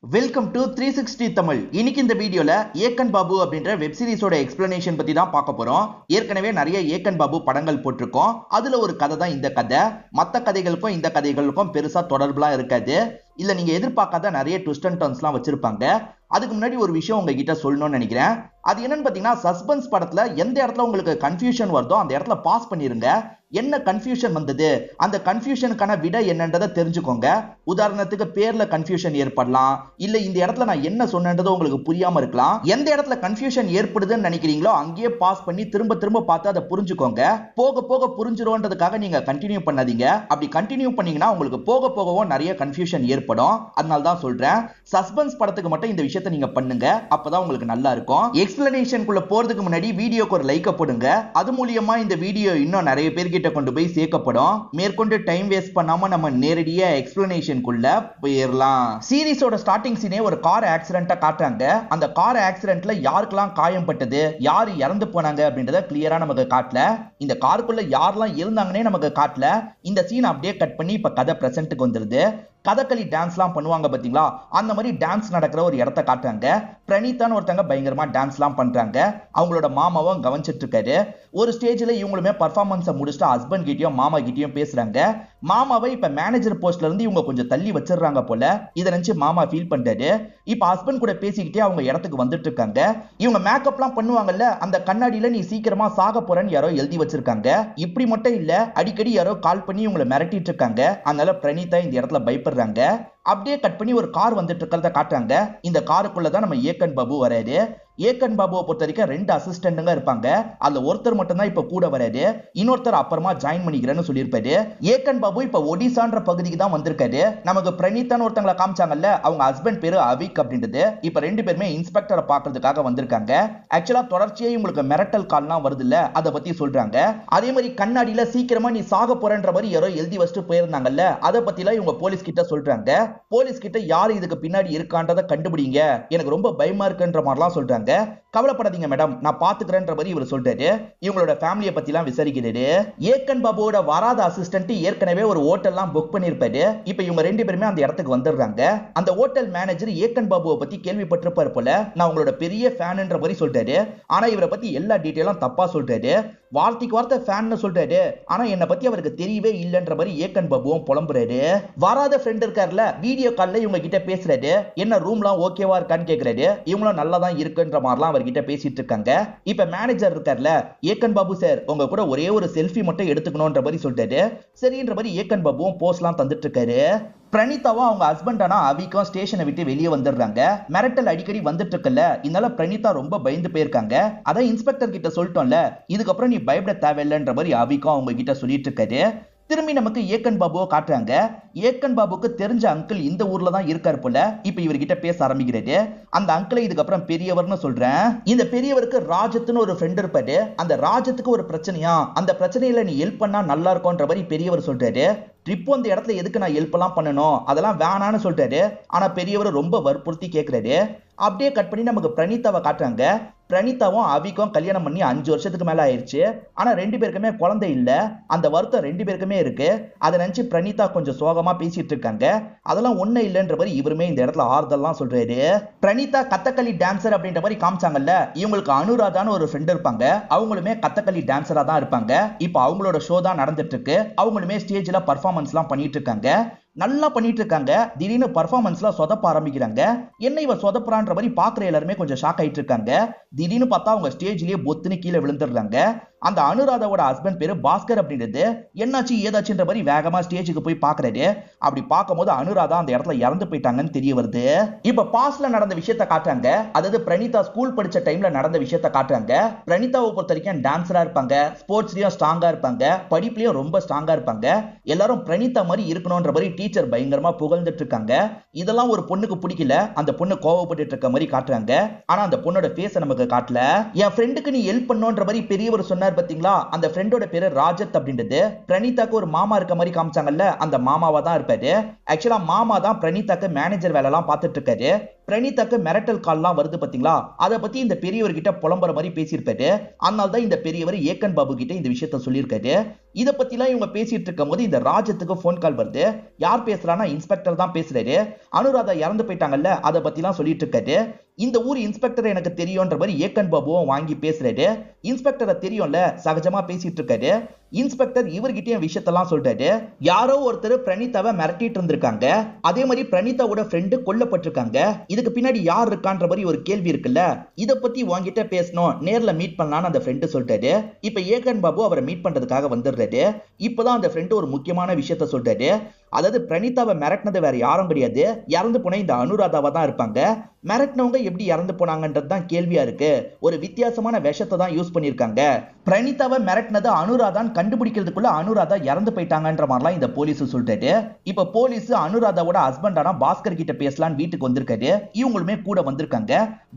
Welcome to 360 Tamil. இன்னைக்கு இந்த வீடியோல ஏக்கன் பாபு அப்படின்ற வெப் சீரிஸோட எக்ஸ்பிளனேஷன் பத்தி தான் பார்க்க போறோம். ஏற்கனவே நிறைய ஏக்கன் பாபு படங்கள் போட்டிருக்கோம். அதுல ஒரு கதை தான் இந்த கதை. மற்ற கதைகளுக்கும் இந்த கதைகளுக்கும் பெருசா தொடர்புலாம் இருக்காது. இல்ல நீங்க எதிர்பார்க்காத நிறைய ட்விஸ்ட் அண்ட் டர்ன்ஸ்லாம் வச்சிருப்பாங்க. அதுக்கு முன்னாடி ஒரு விஷயம் உங்ககிட்ட சொல்லணும்னு நினைக்கிறேன். அது என்னன்னு பாத்தீங்கன்னா, சஸ்பென்ஸ் படத்துல எந்த இடத்துல உங்களுக்கு கன்ஃபியூஷன் வருதோ அந்த இடத்துல பாஸ் பண்ணிருங்க. என்ன கன்ஃபியூஷன் வந்தது, அந்த கன்ஃபியூஷனுக்கான விடை என்னன்றதை தெரிஞ்சுக்கோங்க. உதாரணத்துக்கு பேர்ல கன்ஃபியூஷன் ஏற்படலாம், இல்ல இந்த இடத்துல நான் என்ன சொன்னது உங்களுக்கு புரியாம இருக்கலாம். எந்த இடத்துல கன்ஃபியூஷன் ஏற்படுதுன்னு நினைக்கிறீங்களோ அங்கேயே பாஸ் பண்ணி திரும்ப திரும்ப பார்த்து அதை புரிஞ்சுக்கோங்க. போக போக புரிஞ்சிரும்ன்றதுக்காக நீங்க கண்டினியூ பண்ணாதீங்க. அப்படி கண்டினியூ பண்ணீங்கன்னா உங்களுக்கு போக போகவும் நிறைய கன்ஃபியூஷன் ஏற்படும். அதனால தான் சொல்றேன், சஸ்பென்ஸ் படத்துக்கு மட்டும் இந்த விஷயத்தை நீங்க பண்ணுங்க. அப்பதான் உங்களுக்கு நல்லா இருக்கும். எக்ஸ்பிளனேஷனுக்குள்ள போறதுக்கு முன்னாடி வீடியோக்கு ஒரு லைக் போடுங்க. அது மூலியமா இந்த வீடியோ இன்னும் நிறைய பேர் கிட்ட கொண்டு போய் சேர்க்கப்படும். மேற்கொண்டு டைம் வேஸ்ட் பண்ணாம நம்ம நேரடியா எக்ஸ்பிளனேஷனுக்குள்ள போயிடலாம். சீரிஸோட ஸ்டார்டிங் சீனே ஒரு கார் ஆக்சிடென்ட்டா காட்டுறாங்க. அந்த கார் ஆக்சிடென்ட்ல யாருக்கெல்லாம் காயம் பட்டது, யார் இறந்து போனாங்க அப்படின்றத கிளியரா நமக்கு காட்டல. இந்த காருக்குள்ள யாரெல்லாம் இருந்தாங்கன்னே நமக்கு காட்டல. இந்த சீன் அப்படியே கட் பண்ணி இப்ப கதை பிரசன்ட்டுக்கு வந்துருது. கதகளி டான்ஸ்லாம் பண்ணுவாங்க பாத்தீங்களா, அந்த மாதிரி டான்ஸ் நடக்கிற ஒரு இடத்த காட்டுறாங்க. பிரணீதான்னு ஒருத்தங்க பயங்கரமா டான்ஸ்லாம் பண்றாங்க. அவங்களோட மாமாவும் கவனிச்சிட்டு இருக்காரு. ஒரு ஸ்டேஜ்ல இவங்களுமே பர்ஃபார்மன்ஸை முடிச்சுட்டு ஹஸ்பண்ட் கிட்டயும் மாமா கிட்டயும் பேசுறாங்க. மாமாவை இப்ப மேனேஜர் போஸ்ட்ல இருந்து இவங்க கொஞ்சம் தள்ளி வச்சிடறாங்க போல. இதை நினைச்சு மாமா ஃபீல் பண்றாரு. இப்ப ஹஸ்பண்ட் கூட பேசிக்கிட்டே அவங்க இடத்துக்கு வந்துட்டு இருக்காங்க. இவங்க மேக்கப்லாம் பண்ணுவாங்கல்ல, அந்த கண்ணாடியில நீ சீக்கிரமா சாக போறன்னு யாரோ எழுதி வச்சிருக்காங்க. இப்படி மட்டும் இல்ல, அடிக்கடி யாரோ கால் பண்ணி இவங்களை மிரட்டிட்டு இருக்காங்க. அதனால பிரணீதா இந்த இடத்துல பயப்படுறாங்க. அப்படியே கட் பண்ணி ஒரு கார் வந்துட்டு இருக்கிறத காட்டுறாங்க. இந்த காருக்குள்ளதான் நம்ம ஏக்கன் பாபு வராரு. ஏக்கன் பாபுவை பொறுத்த வரைக்கும் 2 அசிஸ்டன்ட்ங்க இருப்பாங்க. அதுல ஒருத்தர் மட்டும் தான் இப்ப கூட வராரு. இன்னொருத்தர் அப்புறமா ஜாயின் பண்ணிக்கிறேன்னு சொல்லியிருப்பாரு. ஏக்கன் பாபு இப்ப ஒடிசான்ற பகுதிக்கு தான் வந்திருக்காரு. நமக்கு பிரணீதான் ஒருத்தங்களை காமிச்சாங்கல்ல, அவங்க ஹஸ்பண்ட் பேரு அவிக் அப்படின்றது. இப்ப 2 பேருமே இன்ஸ்பெக்டரை பாக்குறதுக்காக வந்திருக்காங்க. ஆக்சுவலா தொடர்ச்சியா உங்களுக்கு மிரட்டல் கால்லாம் வருது இல்ல, அதை பத்தி சொல்றாங்க. அதே மாதிரி கண்ணாடியில சீக்கிரமா நீ சாக போறன்ற மாதிரி யாரோ எழுதி வச்சுட்டு போயிருந்தாங்கல்ல, அதை பத்தி எல்லாம் இவங்க போலீஸ் கிட்ட சொல்றாங்க. போலீஸ் கிட்ட யாரு இதுக்கு பின்னாடி இருக்கான்றத கண்டுபிடிங்க, எனக்கு ரொம்ப பயமா இருக்குன்ற மாதிரிலாம் சொல்றாங்க. கவலைப்படாதீங்க மேடம், நான் பாத்துக்கிறேன்ற மாதிரி இவர் சொல்றாரு. இவங்களோட ஃபேமிலியை பத்தி எல்லாம் விசாரிக்கிறாரு. ஏக்கன் பாபுவோட வராத அசிஸ்டன்ட் ஏற்கனவே ஒரு ஹோட்டல்லாம் புக் பண்ணிருப்பாரு. இப்ப இவங்க 2 பேருமே அந்த இடத்துக்கு வந்துடுறாங்க. அந்த ஹோட்டல் மேனேஜர் ஏக்கன் பாபுவை பத்தி கேள்விப்பட்டிருப்பாரு போல. நான் உங்களோட பெரிய ஃபேன்ன்ற மாதிரி சொல்றாரு. ஆனா இவரை பத்தி எல்லா டீடைலும் தப்பா சொல்றாரு. வார்த்தைக்கு வார்த்தை ஃபேன் சொல்றாரு. ஆனா என்ன பத்தி அவருக்கு தெரியவே இல்லைன்ற மாதிரி ஏக்கன் பாபுவும் புலம்புறாரு. வராத ஃப்ரெண்ட் இருக்காருல, வீடியோ கால்ல இவங்க கிட்ட பேசுறாரு. என்ன ரூம்லாம் ஓகேவா இருக்கான்னு கேக்குறாரு. இவங்களும் நல்லா தான் இருக்குன்ற மாதிரிலாம் அவர்கிட்ட பேசிட்டு இருக்காங்க. இப்ப மேனேஜர் இருக்கார்ல, ஏக்கன் பாபு சார் உங்க கூட ஒரே ஒரு செல்ஃபி மட்டும் எடுத்துக்கணும்ன்ற மாதிரி சொல்றாரு. சரின்ற மாதிரி ஏக்கன் பாபுவும் போஸ்ட்லாம் தந்துட்டு இருக்காரு. பிரணீதாவும் அவங்க ஹஸ்பண்டானா அவிக்கும் ஸ்டேஷனை விட்டு வெளியே வந்துடுறாங்க. மிரட்டல் அடிக்கடி வந்துட்டு இருக்குல்ல, இதனால பிரணீதா ரொம்ப பயந்து போயிருக்காங்க. அதான் இன்ஸ்பெக்டர் கிட்ட சொல்லிட்டோம்ல, இதுக்கப்புறம் நீ பயப்பட தேவையில்லைன்ற மாதிரி அவிக்கும் அவங்க கிட்ட சொல்லிட்டு இருக்காரு. திரும்பி நமக்கு ஏக்கன் பாபுவை காட்டுறாங்க. ஏக்கன் பாபுக்கு தெரிஞ்ச அங்கிள் இந்த ஊர்ல தான் இருக்காரு போல. இப்ப இவர்கிட்ட பேச ஆரம்பிக்கிறாரு. அந்த அங்கிளை இதுக்கப்புறம் பெரியவர்னு சொல்றேன். இந்த பெரியவருக்கு ராஜத்துன்னு ஒரு ஃப்ரெண்ட் இருப்பாரு. அந்த ராஜத்துக்கு ஒரு பிரச்சனையா, அந்த பிரச்சனையில நீ ஹெல்ப் பண்ணா நல்லா இருக்கும்ன்ற மாதிரி பெரியவர் சொல்றாரு. ட்ரிப் அந்த இடத்துல எதுக்கு நான் ஹெல்ப் எல்லாம் பண்ணணும், அதெல்லாம் வேணான்னு சொல்றாரு. ஆனா பெரியவர் ரொம்ப வற்புறுத்தி கேட்கிறாரு. அப்படியே கட் பண்ணி நமக்கு பிரணீதாவை காட்டுறாங்க. பிரணீதாவும் அவிக்கும் கல்யாணம் பண்ணி 5 வருஷத்துக்கு மேல ஆயிடுச்சு. ஆனா 2 பேருக்குமே குழந்தை இல்ல. அந்த வருத்தம் 2 பேருக்குமே இருக்கு. அதை நினைச்சு பிரணீதா கொஞ்சம் சோகமா பேசிட்டு இருக்காங்க. அதெல்லாம் ஒண்ணு இல்லைன்ற மாதிரி இவருமே இந்த இடத்துல ஆறுதல்லாம் சொல்றாரு. பிரணீதா கதகளி டான்சர் அப்படின்ற மாதிரி காமிச்சாங்கல்ல, இவங்களுக்கு அனுராதான்னு ஒரு ஃப்ரெண்ட் இருப்பாங்க. அவங்களுமே கதகளி டான்சரா தான் இருப்பாங்க. இப்ப அவங்களோட ஷோ தான் நடந்துட்டு இருக்கு. அவங்களுமே ஸ்டேஜ்ல பர்ஃபார்மன்ஸ் எல்லாம் பண்ணிட்டு இருக்காங்க. நல்லா பண்ணிட்டு இருக்காங்க. திடீர்னு பர்ஃபார்மன்ஸ்ல சொதப்ப ஆரம்பிக்கிறாங்க. என்ன இவ சொதப்புறான்ற மாதிரி பாக்குற எல்லாருமே கொஞ்சம் ஷாக் ஆயிட்டு இருக்காங்க. திடீர்னு பார்த்தா அவங்க ஸ்டேஜ்லயே பொத்துன்னு கீழே விழுந்துடுறாங்க. அந்த அனுராதாவோட ஹஸ்பண்ட் பேரு பாஸ்கர் அப்படின்றது. என்னாச்சு ஏதாச்சுன்ற மாதிரி வேகமா ஸ்டேஜுக்கு போய் பாக்குறாரு. அப்படி பார்க்கும்போது அனுராதா அந்த இடத்துல இறந்து போயிட்டாங்கன்னு தெரிய வருது. இப்ப பாஸ்ட்ல நடந்த விஷயத்த காட்டுறாங்க. அதாவது பிரணீதா ஸ்கூல் படிச்ச டைம்ல நடந்த விஷயத்த காட்டுறாங்க. பிரணீதாவை பொறுத்த வரைக்கும் டான்சரா இருப்பாங்க, ஸ்போர்ட்ஸ்லயும் ஸ்ட்ராங்கா இருப்பாங்க, படிப்புலயும் ரொம்ப ஸ்ட்ராங்கா இருப்பாங்க. எல்லாரும் பிரணீதா மாதிரி இருக்கணும்ன்ற மாதிரி டீச்சர் பயங்கரமா புகழ்ந்துட்டு இருக்காங்க. இதெல்லாம் ஒரு பொண்ணுக்கு பிடிக்கல. அந்த பொண்ணு கோவப்பட்டு இருக்க மாதிரி காட்டுறாங்க. ஆனா அந்த பொண்ணோட ஃபேஸை நமக்கு காட்டல. என் ஃப்ரெண்டுக்கு நீ ஹெல்ப் பண்ணோன்ற மாதிரி பெரியவர் சொன்னார் பண்ணார் பாத்தீங்களா, அந்த ஃப்ரெண்டோட பேரு ராஜத் அப்படின்றது பிரணீதாக்கு ஒரு மாமா இருக்க மாதிரி காமிச்சாங்கல்ல, அந்த மாமாவா தான் இருப்பாரு. ஆக்சுவலா மாமா தான் பிரணீதாக்கு மேனேஜர் வேலை எல்லாம் பார்த்துட்டு இருக்காரு. பிரணீதாக்கு மிரட்டல் கால்லாம் வருது பாத்தீங்களா, அதை பத்தி இந்த பெரியவர்கிட்ட புலம்புற மாதிரி பேசியிருப்பாரு. அதனால தான் இந்த பெரியவர் ஏக்கன் பாபு கிட்ட இந்த விஷயத்த சொல்லியிருக்காரு. இதை பத்தி எல்லாம் இவங்க பேசிட்டு இருக்கும் போது இந்த ராஜத்துக்கு போன் கால் வருது. யார் பேசுறானா, இன்ஸ்பெக்டர் தான் பேசுறாரு. அனுராதா இறந்து போயிட்டாங்கல்ல, அதை பத்தி எல்லாம் சொல்லிட்டு இருக்காரு. இந்த ஊர் இன்ஸ்பெக்டர் எனக்கு தெரியும்ன்ற மாதிரி ஏக்கன் பாபுவும் வாங்கி பேசுறாரு. இன்ஸ்பெக்டரை தெரியும்ல, சகஜமா பேசிட்டு இருக்காரு. இன்ஸ்பெக்டர் இவர்கிட்டயும் விஷயத்தெல்லாம் சொல்றாரு. யாரோ ஒருத்தர் பிரணீதாவை மிரட்டிட்டு இருந்திருக்காங்க, அதே மாதிரி பிரணீதாவோட ஃப்ரெண்டு கொல்லப்பட்டிருக்காங்க. இதுக்கு பின்னாடி யார் இருக்கான்ற மாதிரி ஒரு கேள்வி இருக்குல்ல, இத பத்தி வாங்கிட்ட பேசணும், நேர்ல மீட் பண்ணலாம்னு அந்த ஃப்ரெண்டு சொல்றாரு. இப்ப ஏக்கன் பாபு அவரை மீட் பண்றதுக்காக வந்துடுறாரு. இப்பதான் அந்த ஃப்ரெண்டு ஒரு முக்கியமான விஷயத்த சொல்றாரு. அதாவது பிரணீதாவை மிரட்டினது வேற யாரும் கிடையாது, இறந்து போன இந்த அனுராதாவா தான் இருப்பாங்க. மிரட்டினவங்க எப்படி இறந்து போனாங்கன்றது தான் கேள்வியா இருக்கு. ஒரு வித்தியாசமான விஷத்தை தான் யூஸ் பண்ணிருக்காங்க. பிரணீதாவை மிரட்டினது அனுராதான் கண்டுபிடிக்கிறதுக்குள்ள அனுராதா இறந்து போயிட்டாங்கன்ற மாதிரிலாம் இந்த போலீஸ் சொல்றாரு. இப்ப போலீஸ் அனுராதாவோட ஹஸ்பண்டான பாஸ்கர் கிட்ட பேசலான்னு வீட்டுக்கு வந்திருக்காரு. இவங்களுமே கூட வந்திருக்காங்க.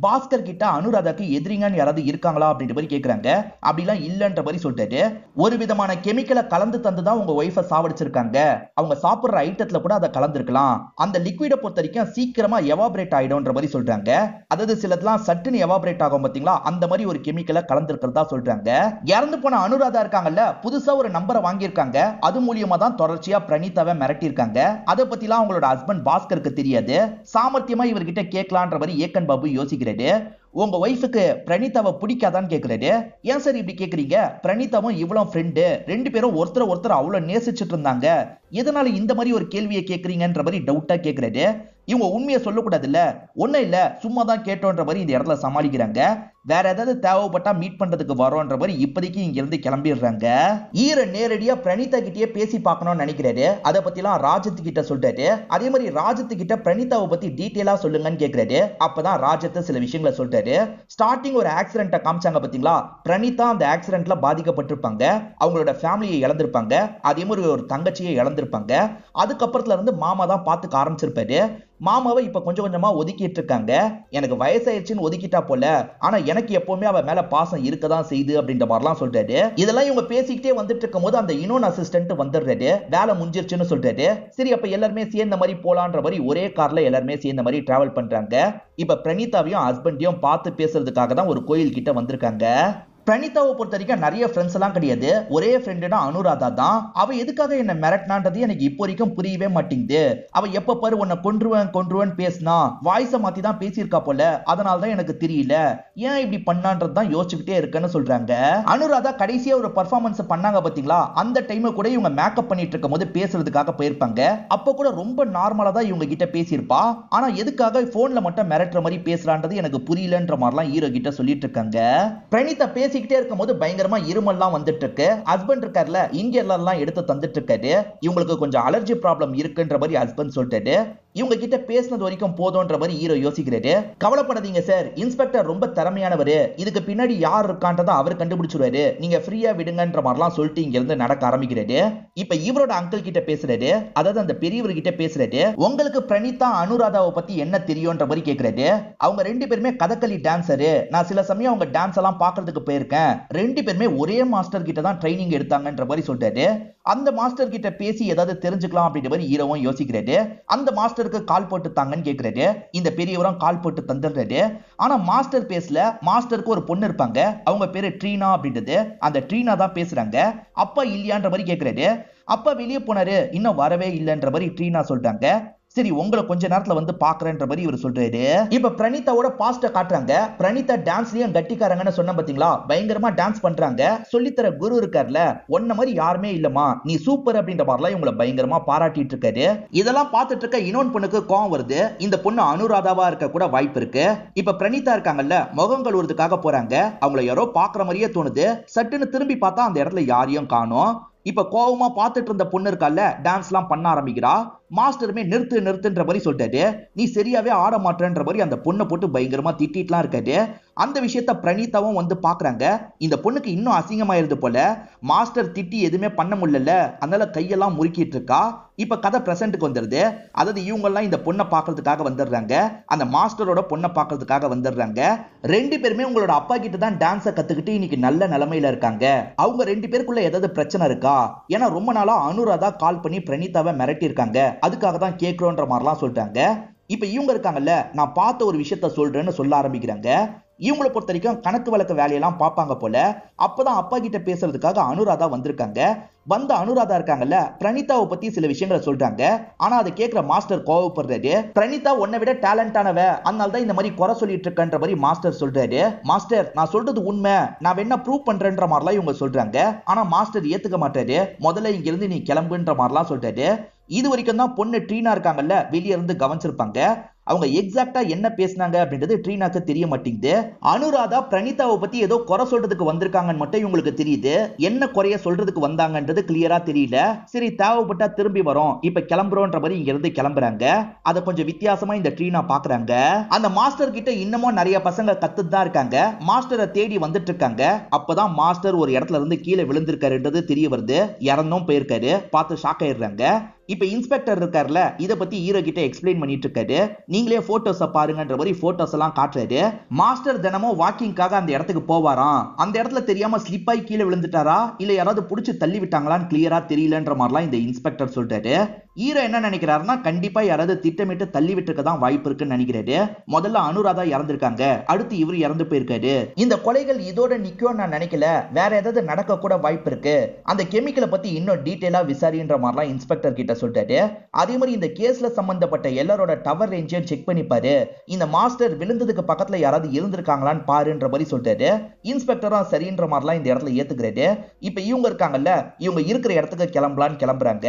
பாஸ்கர் கிட்ட அனுராதாக்கு எதிரிங்கன்னு யாராவது இருக்காங்களா அப்படின்ற மாதிரி கேக்குறாங்க. அப்படிலாம் இல்லன்ற மாதிரி சொல்றாரு. ஒரு விதமான கெமிக்கலை கலந்து தந்துதான் உங்க ஒய்ஃபை சாவடிச்சிருக்காங்க. அவங்க சாப்பிடுற ஐட்டத்துல கூட அதை கலந்துருக்கலாம். அந்த லிக்விட பொறுத்த வரைக்கும் சீக்கிரமா எவாபரேட் ஆயிடும்ன்ற மாதிரி சொல்றாங்க. அதாவது சிலதெல்லாம் சட்டுன்னு எவாபரேட் ஆகும் பாத்தீங்களா, அந்த மாதிரி ஒரு கெமிக்கலை கலந்துருக்கிறதா சொல்றாங்க. இறந்து போன அனுராதா இருக்காங்கல்ல, புதுசா ஒரு நம்பரை வாங்கியிருக்காங்க. அது மூலியமா தான் தொடர்ச்சியா பிரணீதாவை மிரட்டியிருக்காங்க. அதை பத்திலாம் அவங்களோட ஹஸ்பண்ட் பாஸ்கருக்கு தெரியாது. சாமர்த்தியமா இவர்கிட்ட கேட்கலான்ற மாதிரி ஏக்கன் பாபு யோசிக்கிறாரு. உங்க ஒய்ஃபுக்கு பிரணீதாவை பிடிக்காதான்னு கேக்குறாரு. ஏன் சார் இப்படி கேக்குறீங்க, பிரணீதாவும் இவ்வளவு ஃப்ரெண்டு, ரெண்டு பேரும் ஒருத்தர் அவ்வளவு நேசிச்சுட்டு இருந்தாங்க, எதனால இந்த மாதிரி ஒரு கேள்வியை கேக்குறீங்கன்ற மாதிரி டவுட்டா கேக்குறாரு. இவங்க உண்மையை சொல்லக்கூடாது இல்ல, ஒன்னும் இல்ல சும்மா தான் கேட்டோன்ற மாதிரி இந்த இடத்துல சமாளிக்கிறாங்க. வேற ஏதாவது தேவைப்பட்டா மீட் பண்றதுக்கு வரோன்ற மாதிரி இப்போதைக்கு இங்க இருந்து கிளம்பிடுறாங்க. நேரடியா பிரணீதா கிட்டே பேசி பார்க்கணும்னு நினைக்கிறாரு. அதை பத்தி எல்லாம் ராஜத் கிட்ட சொல்றாரு. அதே மாதிரி ராஜத் கிட்ட பிரணீதாவை பத்தி டீட்டெயிலா சொல்லுங்கன்னு கேக்குறாரு. அப்பதான் ராஜத் சில விஷயங்களை சொல்றாரு. ஸ்டார்டிங் ஒரு ஆக்சிடென்ட்டை காமிச்சாங்க பாத்தீங்களா, பிரணீதா அந்த ஆக்சிடென்ட்ல பாதிக்கப்பட்டிருப்பாங்க. அவங்களோட ஃபேமிலியை இழந்திருப்பாங்க. அதே மாதிரி ஒரு தங்கச்சியை இழந்திருப்பாங்க. அதுக்கப்புறத்துல இருந்து மாமா தான் பாத்துக்க ஆரம்பிச்சிருப்பாரு. மாமாவை இப்ப கொஞ்சம் கொஞ்சமா ஒதுக்கிட்டு இருக்காங்க. எனக்கு வயசாயிருச்சுன்னு ஒதுக்கிட்டா போல, ஆனா எனக்கு எப்பவுமே அவ மேல பாசம் இருக்கதான் செய்யுது அப்படின்ற மாதிரிலாம் சொல்றாரு. இதெல்லாம் இவங்க பேசிக்கிட்டே வந்துட்டு இருக்கும் போது அந்த இன்னொன்னு அசிஸ்டன்ட் வந்துடுறாரு. வேலை முடிஞ்சிருச்சுன்னு சொல்றாரு. சரி அப்ப எல்லாருமே சேர்ந்த மாதிரி போலான்ற மாதிரி ஒரே கார்ல எல்லாருமே சேர்ந்த மாதிரி டிராவல் பண்றாங்க. இப்ப பிரணீதாவையும் ஹஸ்பண்டையும் பார்த்து பேசுறதுக்காக தான் ஒரு கோயில் கிட்ட வந்திருக்காங்க. பிரணீதாவை பொறுத்த வரைக்கும் நிறைய ஃப்ரெண்ட்ஸ் எல்லாம் கிடையாது. ஒரே ஃப்ரெண்டுனா அனுராதா தான். அவ எதுக்காக என்ன மிரட்டினான்றது எனக்கு இப்போ வரைக்கும் புரியவே மாட்டேங்குது. அவ எப்ப பாரு உன்னை கொன்றுவேன் பேசினா, வாய்ஸை மாத்தி தான் பேசியிருக்கா போல, அதனால தான் எனக்கு தெரியல ஏன் இப்படி பண்ணான்றது தான் யோசிச்சுக்கிட்டே இருக்கேன்னு சொல்றாங்க. அனுராதா கடைசியா ஒரு பர்ஃபார்மன்ஸ் பண்ணாங்க பாத்தீங்களா, அந்த டைம் கூட இவங்க மேக்கப் பண்ணிட்டு இருக்கும் போது பேசுறதுக்காக போயிருப்பாங்க. அப்ப கூட ரொம்ப நார்மலா தான் இவங்க கிட்ட பேசியிருப்பா. ஆனா எதுக்காக போன்ல மட்டும் மிரட்டுற மாதிரி பேசுறான்றது எனக்கு புரியலன்ற மாதிரிலாம் ஹீரோ கிட்ட சொல்லிட்டு இருக்காங்க. பிரணீதா பேசிக்கிட்டே இருக்கும்போது பயங்கரமா இருமல்லாம் வந்துட்டு இருக்கு. ஹஸ்பண்ட் இருக்கார்ல, இன்ஹேலர்லாம் எடுத்து தந்துட்டு இருக்காரு. இவங்களுக்கு கொஞ்சம் அலர்ஜி ப்ராப்ளம் இருக்குன்ற மாதிரி ஹஸ்பண்ட் சொல்லிட்டாரு. இவங்க கிட்ட பேசினது வரைக்கும் போதும்ன்ற மாதிரி ஹீரோ யோசிக்கிறாரு. கவலைப்படாதீங்க சார், இன்ஸ்பெக்டர் ரொம்ப திறமையானவர், இதுக்கு பின்னாடி யார் இருக்கான்றதை அவர் கண்டுபிடிச்சுருவாரு, நீங்க ஃப்ரீயா விடுங்கன்ற மாதிரிலாம் சொல்லிட்டு இங்க இருந்து நடக்க ஆரம்பிக்கிறாரு. இப்ப இவரோட அங்கிள் கிட்ட பேசுறாரு, அதாவது அந்த பெரியவர் கிட்ட பேசுறாரு. உங்களுக்கு பிரணீதா அனுராதாவை பத்தி என்ன தெரியும்ன்ற மாதிரி கேக்குறாரு. அவங்க ரெண்டு பேருமே கதகளி டான்சரு, நான் சில சமயம் அவங்க டான்ஸ் எல்லாம் பாக்குறதுக்கு போயிருக்கேன். ரெண்டு பேருமே ஒரே மாஸ்டர் கிட்ட தான் ட்ரைனிங் எடுத்தாங்கன்ற மாதிரி சொல்றாரு. அந்த மாஸ்டர் கிட்ட பேசி ஏதாவது தெரிஞ்சுக்கலாம் அப்படின்ற மாதிரி ஹீரோவும் யோசிக்கிறாரு. அந்த மாஸ்டருக்கு கால் போட்டு தாங்கன்னு கேக்குறாரு. இந்த பெரியவரும் கால் போட்டு தந்துடுறாரு. ஆனா மாஸ்டர் பேசல. மாஸ்டருக்கு ஒரு பொண்ணு இருப்பாங்க, அவங்க பேரு ட்ரீனா அப்படின்றது. அந்த ட்ரீனா தான் பேசுறாங்க. அப்பா இல்லையான்ற மாதிரி கேக்குறாரு. அப்பா வெளியே போனாரு, இன்னும் வரவே இல்லைன்ற மாதிரி ட்ரீனா சொல்றாங்க. சரி உங்களை கொஞ்ச நேரத்துல வந்து பாக்குறேன்ற மாதிரி இவர் சொல்றாரு. இப்ப பிரணீதாவோட பாஸ்ட காட்டுறாங்க. பிரணீதா டான்ஸ்லயும் கட்டிக்காரங்கன்னு சொன்ன பாத்தீங்களா, பயங்கரமா டான்ஸ் பண்றாங்க. சொல்லித்தர குரு இருக்கார்ல, ஒன்ன மாதிரி யாருமே இல்லமா, நீ சூப்பர் அப்படின்ற மாதிரிலாம் இவங்களை பயங்கரமா பாராட்டிட்டு இருக்காரு. இதெல்லாம் பார்த்துட்டு இருக்க இன்னொன்று பொண்ணுக்கு கோவம் வருது. இந்த பொண்ணு அனுராதாவா இருக்க கூட வாய்ப்பு இருக்கு. இப்ப பிரணீதா இருக்காங்கல்ல, முகம் கழுவுறதுக்காக போறாங்க. அவங்களை யாரோ பாக்குற மாதிரியே தோணுது. சட்டுன்னு திரும்பி பார்த்தா அந்த இடத்துல யாரையும் காணோம். இப்ப கோவமா பார்த்துட்டு இருந்த பொண்ணு இருக்கால, டான்ஸ் எல்லாம் பண்ண ஆரம்பிக்கிறா. மாஸ்டருமே நிறுத்து நிறுத்துன்ற மாதிரி சொல்லிட்டாரு. நீ சரியாவே ஆட மாட்டேன்ற மாதிரி அந்த பொண்ணை போட்டு பயங்கரமா திட்டிட்டுலாம் இருக்காரு. அந்த விஷயத்த பிரணீதாவும் வந்து பாக்குறாங்க. இந்த பொண்ணுக்கு இன்னும் அசிங்கமாயிருது போல. மாஸ்டர் திட்டி எதுவுமே பண்ண முடியல, அதனால கையெல்லாம் முறுக்கிட்டு இருக்கா. இப்ப கதை பிரசன்ட்டுக்கு வந்துருது. அதாவது இவங்க எல்லாம் இந்த பொண்ணை பாக்குறதுக்காக வந்துடுறாங்க. அந்த மாஸ்டரோட பொண்ணை பாக்குறதுக்காக வந்துடுறாங்க. ரெண்டு பேருமே உங்களோட அப்பா கிட்ட தான் டான்ஸை கத்துக்கிட்டு இன்னைக்கு நல்ல நிலைமையில இருக்காங்க. அவங்க ரெண்டு பேருக்குள்ள ஏதாவது பிரச்சனை இருக்கா? ஏன்னா ரொம்ப நாளா அனுராதா கால் பண்ணி பிரணீதாவை மிரட்டி இருக்காங்க. அதுக்காக தான் கேட்கிறோன்ற மாதிரிலாம் சொல்லிட்டாங்க. இப்ப இவங்க இருக்காங்கல்ல, நான் பார்த்த ஒரு விஷயத்த சொல்றேன்னு சொல்ல ஆரம்பிக்கிறாங்க. இவங்களை பொறுத்த வரைக்கும் கணக்கு வழக்கு வேலையெல்லாம் பார்ப்பாங்க போல. அப்பதான் அப்பா கிட்ட பேசுறதுக்காக அனுராதா வந்திருக்காங்க. வந்த அனுராதா இருக்காங்கல்ல, பிரணீதாவை பத்தி சில விஷயங்களை சொல்றாங்க. ஆனா அதை கேட்கிற மாஸ்டர் கோவப்படுறாரு. பிரணீதா உன்னை விட டேலண்டானவ, அதனால தான் இந்த மாதிரி குறை சொல்லிட்டு இருக்கன்ற மாதிரி மாஸ்டர் சொல்றாரு. மாஸ்டர், நான் சொல்றது உண்மை, நான் வேணா ப்ரூவ் பண்றேன்ற மாதிரிலாம் இவங்க சொல்றாங்க. ஆனா மாஸ்டர் ஏத்துக்க மாட்டாரு. முதல்ல இங்க இருந்து நீ கிளம்புன்ற மாதிரிலாம் சொல்றாரு. இது வரைக்கும் தான் பொண்ணு ட்ரீனா இருக்காங்கல்ல, வெளியே இருந்து கவனிச்சிருப்பாங்க. அவங்க எக்ஸாக்டா என்ன பேசினாங்க அப்படின்றது ட்ரீனாக்கு தெரிய மாட்டேங்குது. அனுராதா பிரணீதாவை பத்தி ஏதோ குறை சொல்றதுக்கு வந்திருக்காங்கன்னு மட்டும் இவங்களுக்கு தெரியுது. என்ன குறைய சொல்றதுக்கு வந்தாங்கன்றது கிளியரா தெரியல. சரி, தேவைப்பட்டா திரும்பி வரோம், இப்ப கிளம்புறோன்ற மாதிரி இங்க இருந்து கிளம்புறாங்க. அதை கொஞ்சம் வித்தியாசமா இந்த ட்ரீனா பாக்குறாங்க. அந்த மாஸ்டர் கிட்ட இன்னமும் நிறைய பசங்க கத்துட்டு தான் இருக்காங்க. மாஸ்டரை தேடி வந்துட்டு இருக்காங்க. அப்பதான் மாஸ்டர் ஒரு இடத்துல இருந்து கீழே விழுந்திருக்காருன்றது தெரிய வருது. இறந்தும் போயிருக்காரு. பார்த்து ஷாக் ஆயிடுறாங்க. இப்ப இன்ஸ்பெக்டர் இருக்காருல, இத பத்தி ஹீரோ கிட்ட எக்ஸ்பிளைன் பண்ணிட்டு இருக்காரு. நீங்களே போட்டோஸ பாருங்கன்ற மாதிரி போட்டோஸ் எல்லாம் காட்டுறாரு. மாஸ்டர் தினமும் வாக்கிங்காக அந்த இடத்துக்கு போவாராம். அந்த இடத்துல தெரியாம ஸ்லிப் ஆகி கீழே விழுந்துட்டாரா, இல்ல யாராவது புடிச்சு தள்ளி விட்டாங்களான்னு கிளியரா தெரியலன்ற மாதிரிலாம் இந்த இன்ஸ்பெக்டர் சொல்றாரு. ஹீரோ என்ன நினைக்கிறாருன்னா, கண்டிப்பா யாராவது திட்டமிட்டு தள்ளி விட்டுருக்க தான் வாய்ப்பு இருக்குன்னு நினைக்கிறாரு. முதல்ல அனுராதா இறந்திருக்காங்க, அடுத்து இவரு இறந்து போயிருக்காரு. இந்த கொலைகள் இதோட நிக்கும் நான் நினைக்கல, வேற ஏதாவது நடக்க கூட வாய்ப்பு இருக்கு. அந்த கெமிக்கலை பத்தி இன்னும் டீடைலா விசாரின்ற மாதிரிலாம் இன்ஸ்பெக்டர் கிட்ட சொல்றாரு. அதே மாதிரி இந்த கேஸ்ல சம்பந்தப்பட்ட எல்லாரோட டவர் ரேஞ்சையும் செக் பண்ணி பாரு. இந்த மாஸ்டர் விழுந்ததுக்கு பக்கத்துல யாராவது இருந்திருக்காங்களான்னு பாருன்ற மாதிரி சொல்றாரு. இன்ஸ்பெக்டரும் சரின்ற மாதிரிலாம் இந்த இடத்துல ஏத்துக்கிறாரு. இப்ப இவங்க இருக்காங்கல்ல, இவங்க இருக்கிற இடத்துக்கு கிளம்பலான்னு கிளம்புறாங்க.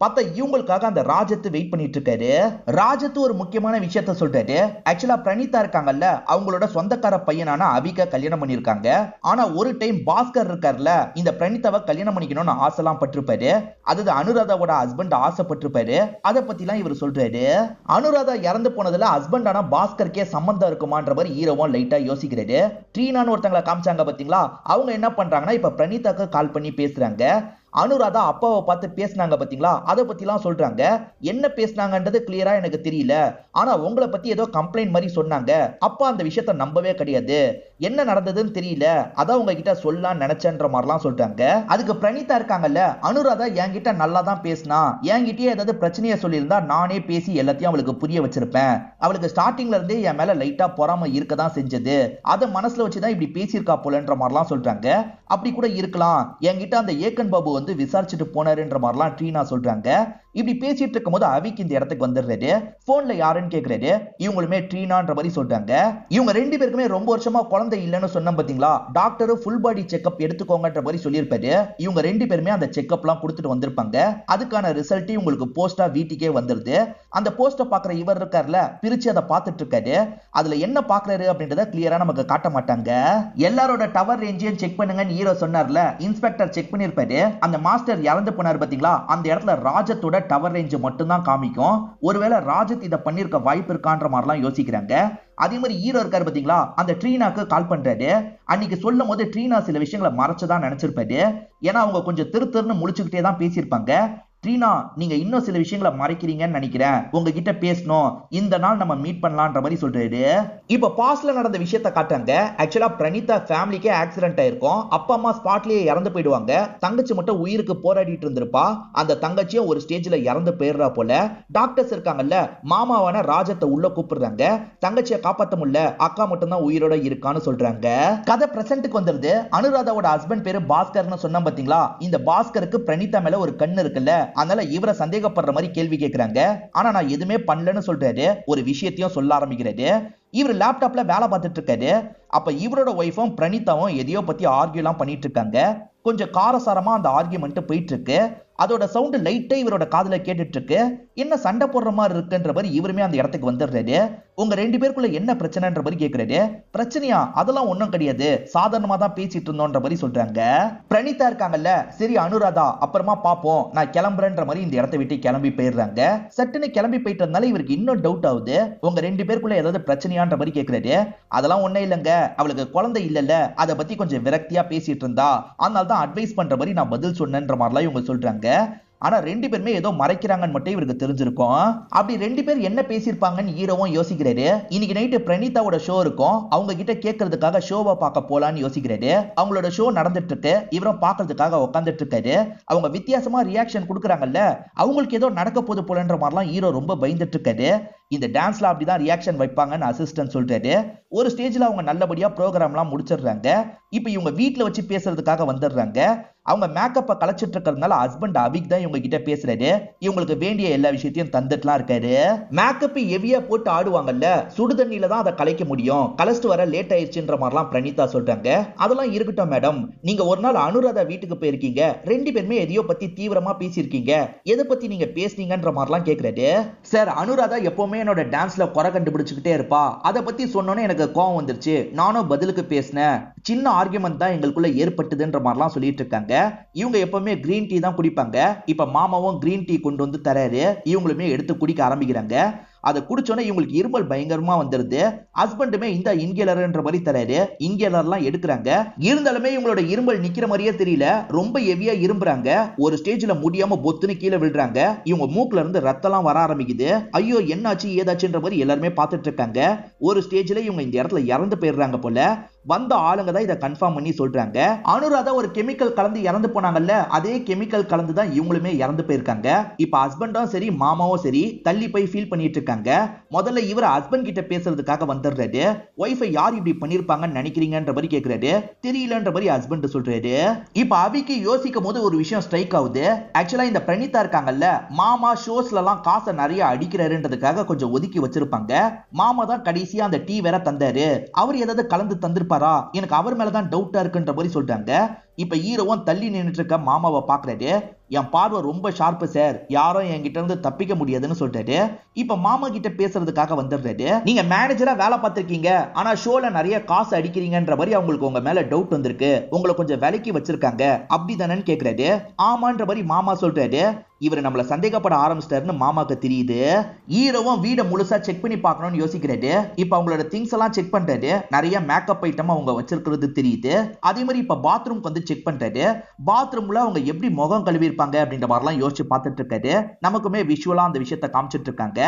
பார்த்தா இவங்களுக்காக அந்த ராஜத்து வெயிட் பண்ணிட்டு இருக்காரு. ராஜத்து ஒரு முக்கியமான விஷயத்த சொல்றாரு. ஆக்சுவலா பிரணீதா இருக்காங்கல்ல, அவங்களோட சொந்தக்கார பையனான அவிக கல்யாணம் பண்ணிருக்காங்க. ஆனா ஒரு டைம் பாஸ்கர் இருக்காருல, இந்த பிரணீதாவை கல்யாணம் பண்ணிக்கணும்னு ஆசைலாம் பட்டிருப்பாரு. அது அனுராதாவோட ஹஸ்பண்ட் ஆசைப்பட்டிருப்பாரு. அதை பத்தி எல்லாம் இவர் சொல்றாரு. அனுராதா இறந்து போனதுல ஹஸ்பண்டான பாஸ்கருக்கே சம்பந்தம் இருக்குமான்ற மாதிரி ஹீரோவும் லைட்டா யோசிக்கிறாரு. ட்ரீனான்னு ஒருத்தங்களை காமிச்சாங்க பாத்தீங்களா, அவங்க என்ன பண்றாங்கன்னா இப்ப பிரணீதாக்கு கால் பண்ணி பேசுறாங்க. அனுராதா அப்பாவை பார்த்து பேசினாங்க பாத்தீங்களா, அதை பத்திலாம் சொல்றாங்க. என்ன பேசினாங்கன்றது கிளியரா எனக்கு தெரியல, ஆனா உங்களை பத்தி ஏதோ கம்ப்ளைண்ட் மாதிரி சொன்னாங்க. அப்பா அந்த விஷயத்த நம்பவே கிடையாது, என்ன நடந்ததுன்னு தெரியல, அதான் உங்ககிட்ட சொல்லலாம் நினைச்சேன்ற மாதிரிலாம் சொல்றாங்க. அதுக்கு பிரணீதா இருக்காங்கல்ல, அனுராதா என்கிட்ட நல்லா தான் பேசினா, என்கிட்டயே ஏதாவது பிரச்சனையை சொல்லியிருந்தா நானே பேசி எல்லாத்தையும் அவளுக்கு புரிய வச்சிருப்பேன். அவளுக்கு ஸ்டார்டிங்ல இருந்தே என் மேல லைட்டா பொறாம இருக்கதான் செஞ்சது, அதை மனசுல வச்சுதான் இப்படி பேசியிருக்கா போலன்ற மாதிரிலாம் சொல்றாங்க. அப்படி கூட இருக்கலாம், என்கிட்ட அந்த ஏக்கன் பாபு வந்து விசாரிச்சுட்டு போனாருன்ற மாதிரிலாம் ட்ரீனா சொல்றாங்க. இப்படி பேசிட்டு இருக்கும்போது அவிக்கு இந்த இடத்துக்கு வந்துடுறாரு. போன்ல யாருன்னு கேக்குறாரு. இவங்களுமே ட்ரீனான்ற மாதிரி சொல்றாங்க. இவங்க ரெண்டு பேருக்குமே ரொம்ப வருஷமா குழந்தை இல்லைன்னு சொன்ன பாத்தீங்களா, டாக்டர் ஃபுல் பாடி செக்அப் எடுத்துக்கோங்கன்ற மாதிரி சொல்லியிருப்பாரு. இவங்க ரெண்டு பேருமே அந்த செக்அப் எல்லாம் கொடுத்துட்டு வந்திருப்பாங்க. அதுக்கான ரிசல்ட் உங்களுக்கு போஸ்டா வீட்டுக்கே வந்துருது. அந்த போஸ்ட பாக்குற இவர் இருக்காருல, பிரிச்சு அதை பார்த்துட்டு இருக்காரு. அதுல என்ன பாக்குறாரு அப்படின்றத கிளியரா நமக்கு காட்ட மாட்டாங்க. எல்லாரோட டவர் ரேஞ்சையும் செக் பண்ணுங்கன்னு ஹீரோ சொன்னார்ல, இன்ஸ்பெக்டர் செக் பண்ணிருப்பாரு. அந்த மாஸ்டர் இறந்து போனார் பாத்தீங்களா, அந்த இடத்துல ராஜத்தோட டவர் ரேஞ்ச் மட்டும் தான் காமிக்கும். ஒருவேளை ராஜத் இதை பண்ணிருக்க வாய்ப்பு இருக்கான்ற மாதிரிலாம் யோசிக்கிறாங்க. அதே மாதிரி ஹீரோ இருக்காரு பாத்தீங்களா, அந்த ட்ரீனாக்கு கால் பண்றாரு. அன்னைக்கு சொல்லும் போது ட்ரீனா சில விஷயங்களை மறைச்சுதான் நினைச்சிருப்பாரு. ஏன்னா அவங்க கொஞ்சம் திருன்னு முழிச்சுக்கிட்டே தான் பேசியிருப்பாங்க. ட்ரீனா, நீங்க இன்னும் சில விஷயங்களை மறைக்கிறீங்கன்னு நினைக்கிறேன், உங்ககிட்ட பேசணும், இந்த நாள் நம்ம மீட் பண்ணலான்ற மாதிரி சொல்றாரு. இப்ப பாஸ்ட்ல நடந்த விஷயத்த காட்டுறாங்க. ஆக்சுவலா பிரணீதா ஃபேமிலிக்கே ஆக்சிடென்ட் ஆயிருக்கும். அப்பா அம்மா ஸ்பாட்லயே இறந்து போயிடுவாங்க. தங்கச்சி மட்டும் உயிருக்கு போராடிட்டு இருந்திருப்பா. அந்த தங்கச்சியும் ஒரு ஸ்டேஜ்ல இறந்து போயிடுறா போல. டாக்டர்ஸ் இருக்காங்கல்ல, மாமாவான ராஜத்தை உள்ள கூப்பிடுறாங்க. தங்கச்சியை காப்பாத்த முடியல, அக்கா மட்டும் தான் உயிரோட இருக்கான்னு சொல்றாங்க. கதை பிரசன்ட்டுக்கு வந்துருது. அனுராதாவோட ஹஸ்பண்ட் பேரு பாஸ்கர்னு சொன்னா பாத்தீங்களா, இந்த பாஸ்கருக்கு பிரணீதா மேல ஒரு கண்ணு இருக்குல்ல, அதனால இவரை சந்தேகப்படுற மாதிரி கேள்வி கேட்கிறாங்க. ஆனா நான் எதுவுமே பண்ணலன்னு சொல்றாரு. ஒரு விஷயத்தையும் சொல்ல ஆரம்பிக்கிறாரு. இவர் லேப்டாப்ல வேலை பார்த்துட்டு இருக்காரு. அப்ப இவரோட ஒய்ஃபும் பிரணீதாவும் எதையோ பத்தி ஆர்கியூலாம் பண்ணிட்டு இருக்காங்க. கொஞ்சம் காரசாரமா அந்த ஆர்கியூமெண்ட் போயிட்டு இருக்கு. அதோட சவுண்ட் லைட்டா இவரோட காதுல கேட்டுட்டு இருக்கு. என்ன சண்டை போடுற மாதிரி இருக்குன்ற மாதிரி இவருமே அந்த இடத்துக்கு வந்துடுறாரு. உங்க ரெண்டு பேருக்குள்ள என்ன பிரச்சனைன்ற மாதிரி கேக்குறாரு. பிரச்சனையா? அதெல்லாம் ஒண்ணும் கிடையாது, சாதாரணமா தான் பேசிட்டு இருந்தோன்ற மாதிரி சொல்றாங்க. பிரணீதா இருக்காங்கல்ல, சரி அனுராதா அப்புறமா பாப்போம், நான் கிளம்புறேன்ற மாதிரி இந்த இடத்தை விட்டு கிளம்பி போயிடுறாங்க. சட்டுன்னு கிளம்பி போயிட்டதுனால இவருக்கு இன்னும் டவுட் ஆகுது. உங்க ரெண்டு பேருக்குள்ள ஏதாவது பிரச்சனையான்ற மாதிரி கேக்குறாரு. அதெல்லாம் ஒண்ணே இல்லைங்க, அவளுக்கு குழந்தை இல்லல்ல, அதை பத்தி கொஞ்சம் விரக்தியா பேசிட்டு இருந்தா, அதனால தான் அட்வைஸ் பண்ற மாதிரி நான் பதில் சொன்னேன்ற மாதிரிலாம் இவங்க சொல்றாங்க. ஆனா ரெண்டு பேருமே ஏதோ மறைக்கிறாங்கன்னு மட்டும் இவருக்கு தெரிஞ்சிருக்கும். அப்படி ரெண்டு பேர் என்ன பேசியிருப்பாங்கன்னு ஹீரோவும் யோசிக்கிறாரு. இன்னைக்கு நைட்டு பிரணீதாவோட ஷோ இருக்கும், அவங்க கிட்ட கேட்கறதுக்காக ஷோவை பார்க்க போலான்னு யோசிக்கிறாரு. அவங்களோட ஷோ நடந்துட்டு இருக்கு, இவரும் பார்க்கறதுக்காக உட்காந்துட்டு இருக்காரு. அவங்க வித்தியாசமா ரியாக்ஷன் கொடுக்குறாங்கல்ல, அவங்களுக்கு ஏதோ நடக்க போது போலன்ற மாதிரிலாம் ஹீரோ ரொம்ப பயந்துட்டு இருக்காரு. இந்த டான்ஸ்ல அப்படிதான் ரியாக்ஷன் வைப்பாங்கன்னு அசிஸ்டன்ட் சொல்றாரு. ஒரு ஸ்டேஜ்ல அவங்க நல்லபடியா ப்ரோக்ராம்லாம் முடிச்சிடுறாங்க. இப்ப இவங்க வீட்டுல வச்சு பேசுறதுக்காக வந்துடுறாங்க. அவங்க மேக்கப்பை கலைச்சிட்டு இருக்கிறதுனால ஹஸ்பண்ட் அவிக் தான் இவங்க கிட்ட பேசுறாரு. இவங்களுக்கு வேண்டிய எல்லா விஷயத்தையும் தந்துட்டுலாம் இருக்காரு. மேக்கப் ஹெவியா போட்டு ஆடுவாங்கல்ல, சுடு தண்ணியில தான் அதை கலைக்க முடியும், கலஸ்ட் வர லேட் ஆயிடுச்சுன்ற மாதிரிலாம் பிரணீதா சொல்றாங்க. அதெல்லாம் இருக்கட்டும் மேடம், நீங்க ஒரு நாள் அனுராதா வீட்டுக்கு போயிருக்கீங்க, ரெண்டு பேருமே எதையோ பத்தி தீவிரமா பேசியிருக்கீங்க, எதை பத்தி நீங்க பேசுனீங்கன்ற மாதிரிலாம் கேக்குறாரு. சார், அனுராதா எப்பவுமே என்னோட டான்ஸ்ல குறை கண்டுபிடிச்சுக்கிட்டே இருப்பா, அதை பத்தி சொன்னோன்னே எனக்கு கோவம் வந்துருச்சு, நானும் பதிலுக்கு பேசினேன், சின்ன ஆர்குமெண்ட் தான் எங்களுக்குள்ள ஏற்பட்டதுன்ற மாதிரிலாம் சொல்லிட்டு இருக்காங்க. இவங்க எப்பவுமே கிரீன் டீ தான் குடிப்பாங்க. இப்ப மாமாவும் கிரீன் டீ கொண்டு வந்து தராரு. இவங்களுமே எடுத்து குடிக்க ஆரம்பிக்கிறாங்க. அதை குடிச்சோன்னே இவங்களுக்கு இருமல் பயங்கரமா வந்துருது. ஹஸ்பண்டுமே இந்த இன்கேலர்ன்ற மாதிரி தராரு. இன்கேலர்லாம் எடுக்கிறாங்க. இருந்தாலுமே இவங்களோட இருமல் நிக்கிற மாதிரியே தெரியல, ரொம்ப ஹெவியா இரும்புறாங்க. ஒரு ஸ்டேஜ்ல முடியாம பொத்துன்னு கீழே விழுறாங்க. இவங்க மூக்குல இருந்து ரத்தம்லாம் வர ஆரம்பிக்குது. ஐயோ என்னாச்சு ஏதாச்சுன்ற மாதிரி எல்லாருமே பார்த்துட்டு இருக்காங்க. ஒரு ஸ்டேஜ்ல இவங்க இந்த இடத்துல இறந்து போயிடுறாங்க போல. வந்த ஆளுங்க தான் இதை கன்ஃபார்ம் பண்ணி சொல்றாங்க. அனுராதா ஒரு கெமிக்கல் கலந்து இறந்து போனாங்கல்ல, அதே கெமிக்கல் கலந்து தான் இவங்களுமே இறந்து போயிருக்காங்க. இப்ப ஹஸ்பண்டும் சரி மாமாவும் சரி தள்ளி போய் ஃபீல் பண்ணிட்டு இருக்காங்க. முதல்ல இவர் ஹஸ்பண்ட் கிட்ட பேசுறதுக்காக வந்துடுறாரு. ஒய்ஃபை யார் இப்படி பண்ணிருப்பாங்கன்னு நினைக்கிறீங்கன்ற மாதிரி கேக்குறாரு. தெரியலன்ற மாதிரி ஹஸ்பண்ட் சொல்றாரு. இப்ப அவிக்கு யோசிக்கும் போது ஒரு விஷயம் ஸ்ட்ரைக் ஆகுது. ஆக்சுவலா இந்த பிரணீதா இருக்காங்கல்ல, மாமா ஷோஸ்ல எல்லாம் காசை நிறைய அடிக்கிறாருன்றதுக்காக கொஞ்சம் ஒதுக்கி வச்சிருப்பாங்க. மாமா தான் கடைசியா அந்த டீ வேற தந்தாரு, அவர் ஏதாவது கலந்து தந்திருப்பாரா, எனக்கு அவர் மேலதான் டவுட்டா இருக்குன்ற மாதிரி சொல்றாங்க. இப்ப ஹீரோவும் தள்ளி நின்னுட்டு இருக்க மாமாவை பாக்குறாரு. என் பார்வை ரொம்ப ஷார்ப்பு சார், யாரும் என்கிட்ட இருந்து தப்பிக்க முடியாதுன்னு சொல்றாரு. இப்ப மாமா கிட்ட பேசுறதுக்காக வந்துடுறாரு. நீங்க மேனேஜரா வேலை பார்த்திருக்கீங்க, ஆனா ஷோல நிறைய காசு அடிக்கிறீங்கன்ற மாதிரி அவங்களுக்கு உங்க மேல டவுட் வந்திருக்கு, உங்களை கொஞ்சம் விலைக்கு வச்சிருக்காங்க அப்படிதானேன்னு கேக்குறாரு. ஆமான்ற மாதிரி மாமா சொல்றாரு. இவர் நம்மள சந்தேகப்பட ஆரம்பிச்சிட்டாருன்னு மாமாக்கு தெரியுது. ஹீரோவும் வீடை முழுசா செக் பண்ணி பார்க்கணும்னு யோசிக்கிறாரு. இப்ப அவங்களோட திங்ஸ் எல்லாம் செக் பண்றாரு. நிறைய மேக்கப் ஐட்டம் அவங்க வச்சிருக்கிறது தெரியுது. அதே மாதிரி இப்ப பாத்ரூம்க்கு வந்து செக் பண்றாரு. பாத்ரூம்ல அவங்க எப்படி முகம் கழுவி இருப்பாங்க அப்படின்ற மாதிரிலாம் யோசிச்சு பார்த்துட்டு இருக்காரு. நமக்குமே விஷுவலா அந்த விஷயத்தை காமிச்சிட்டு இருக்காங்க.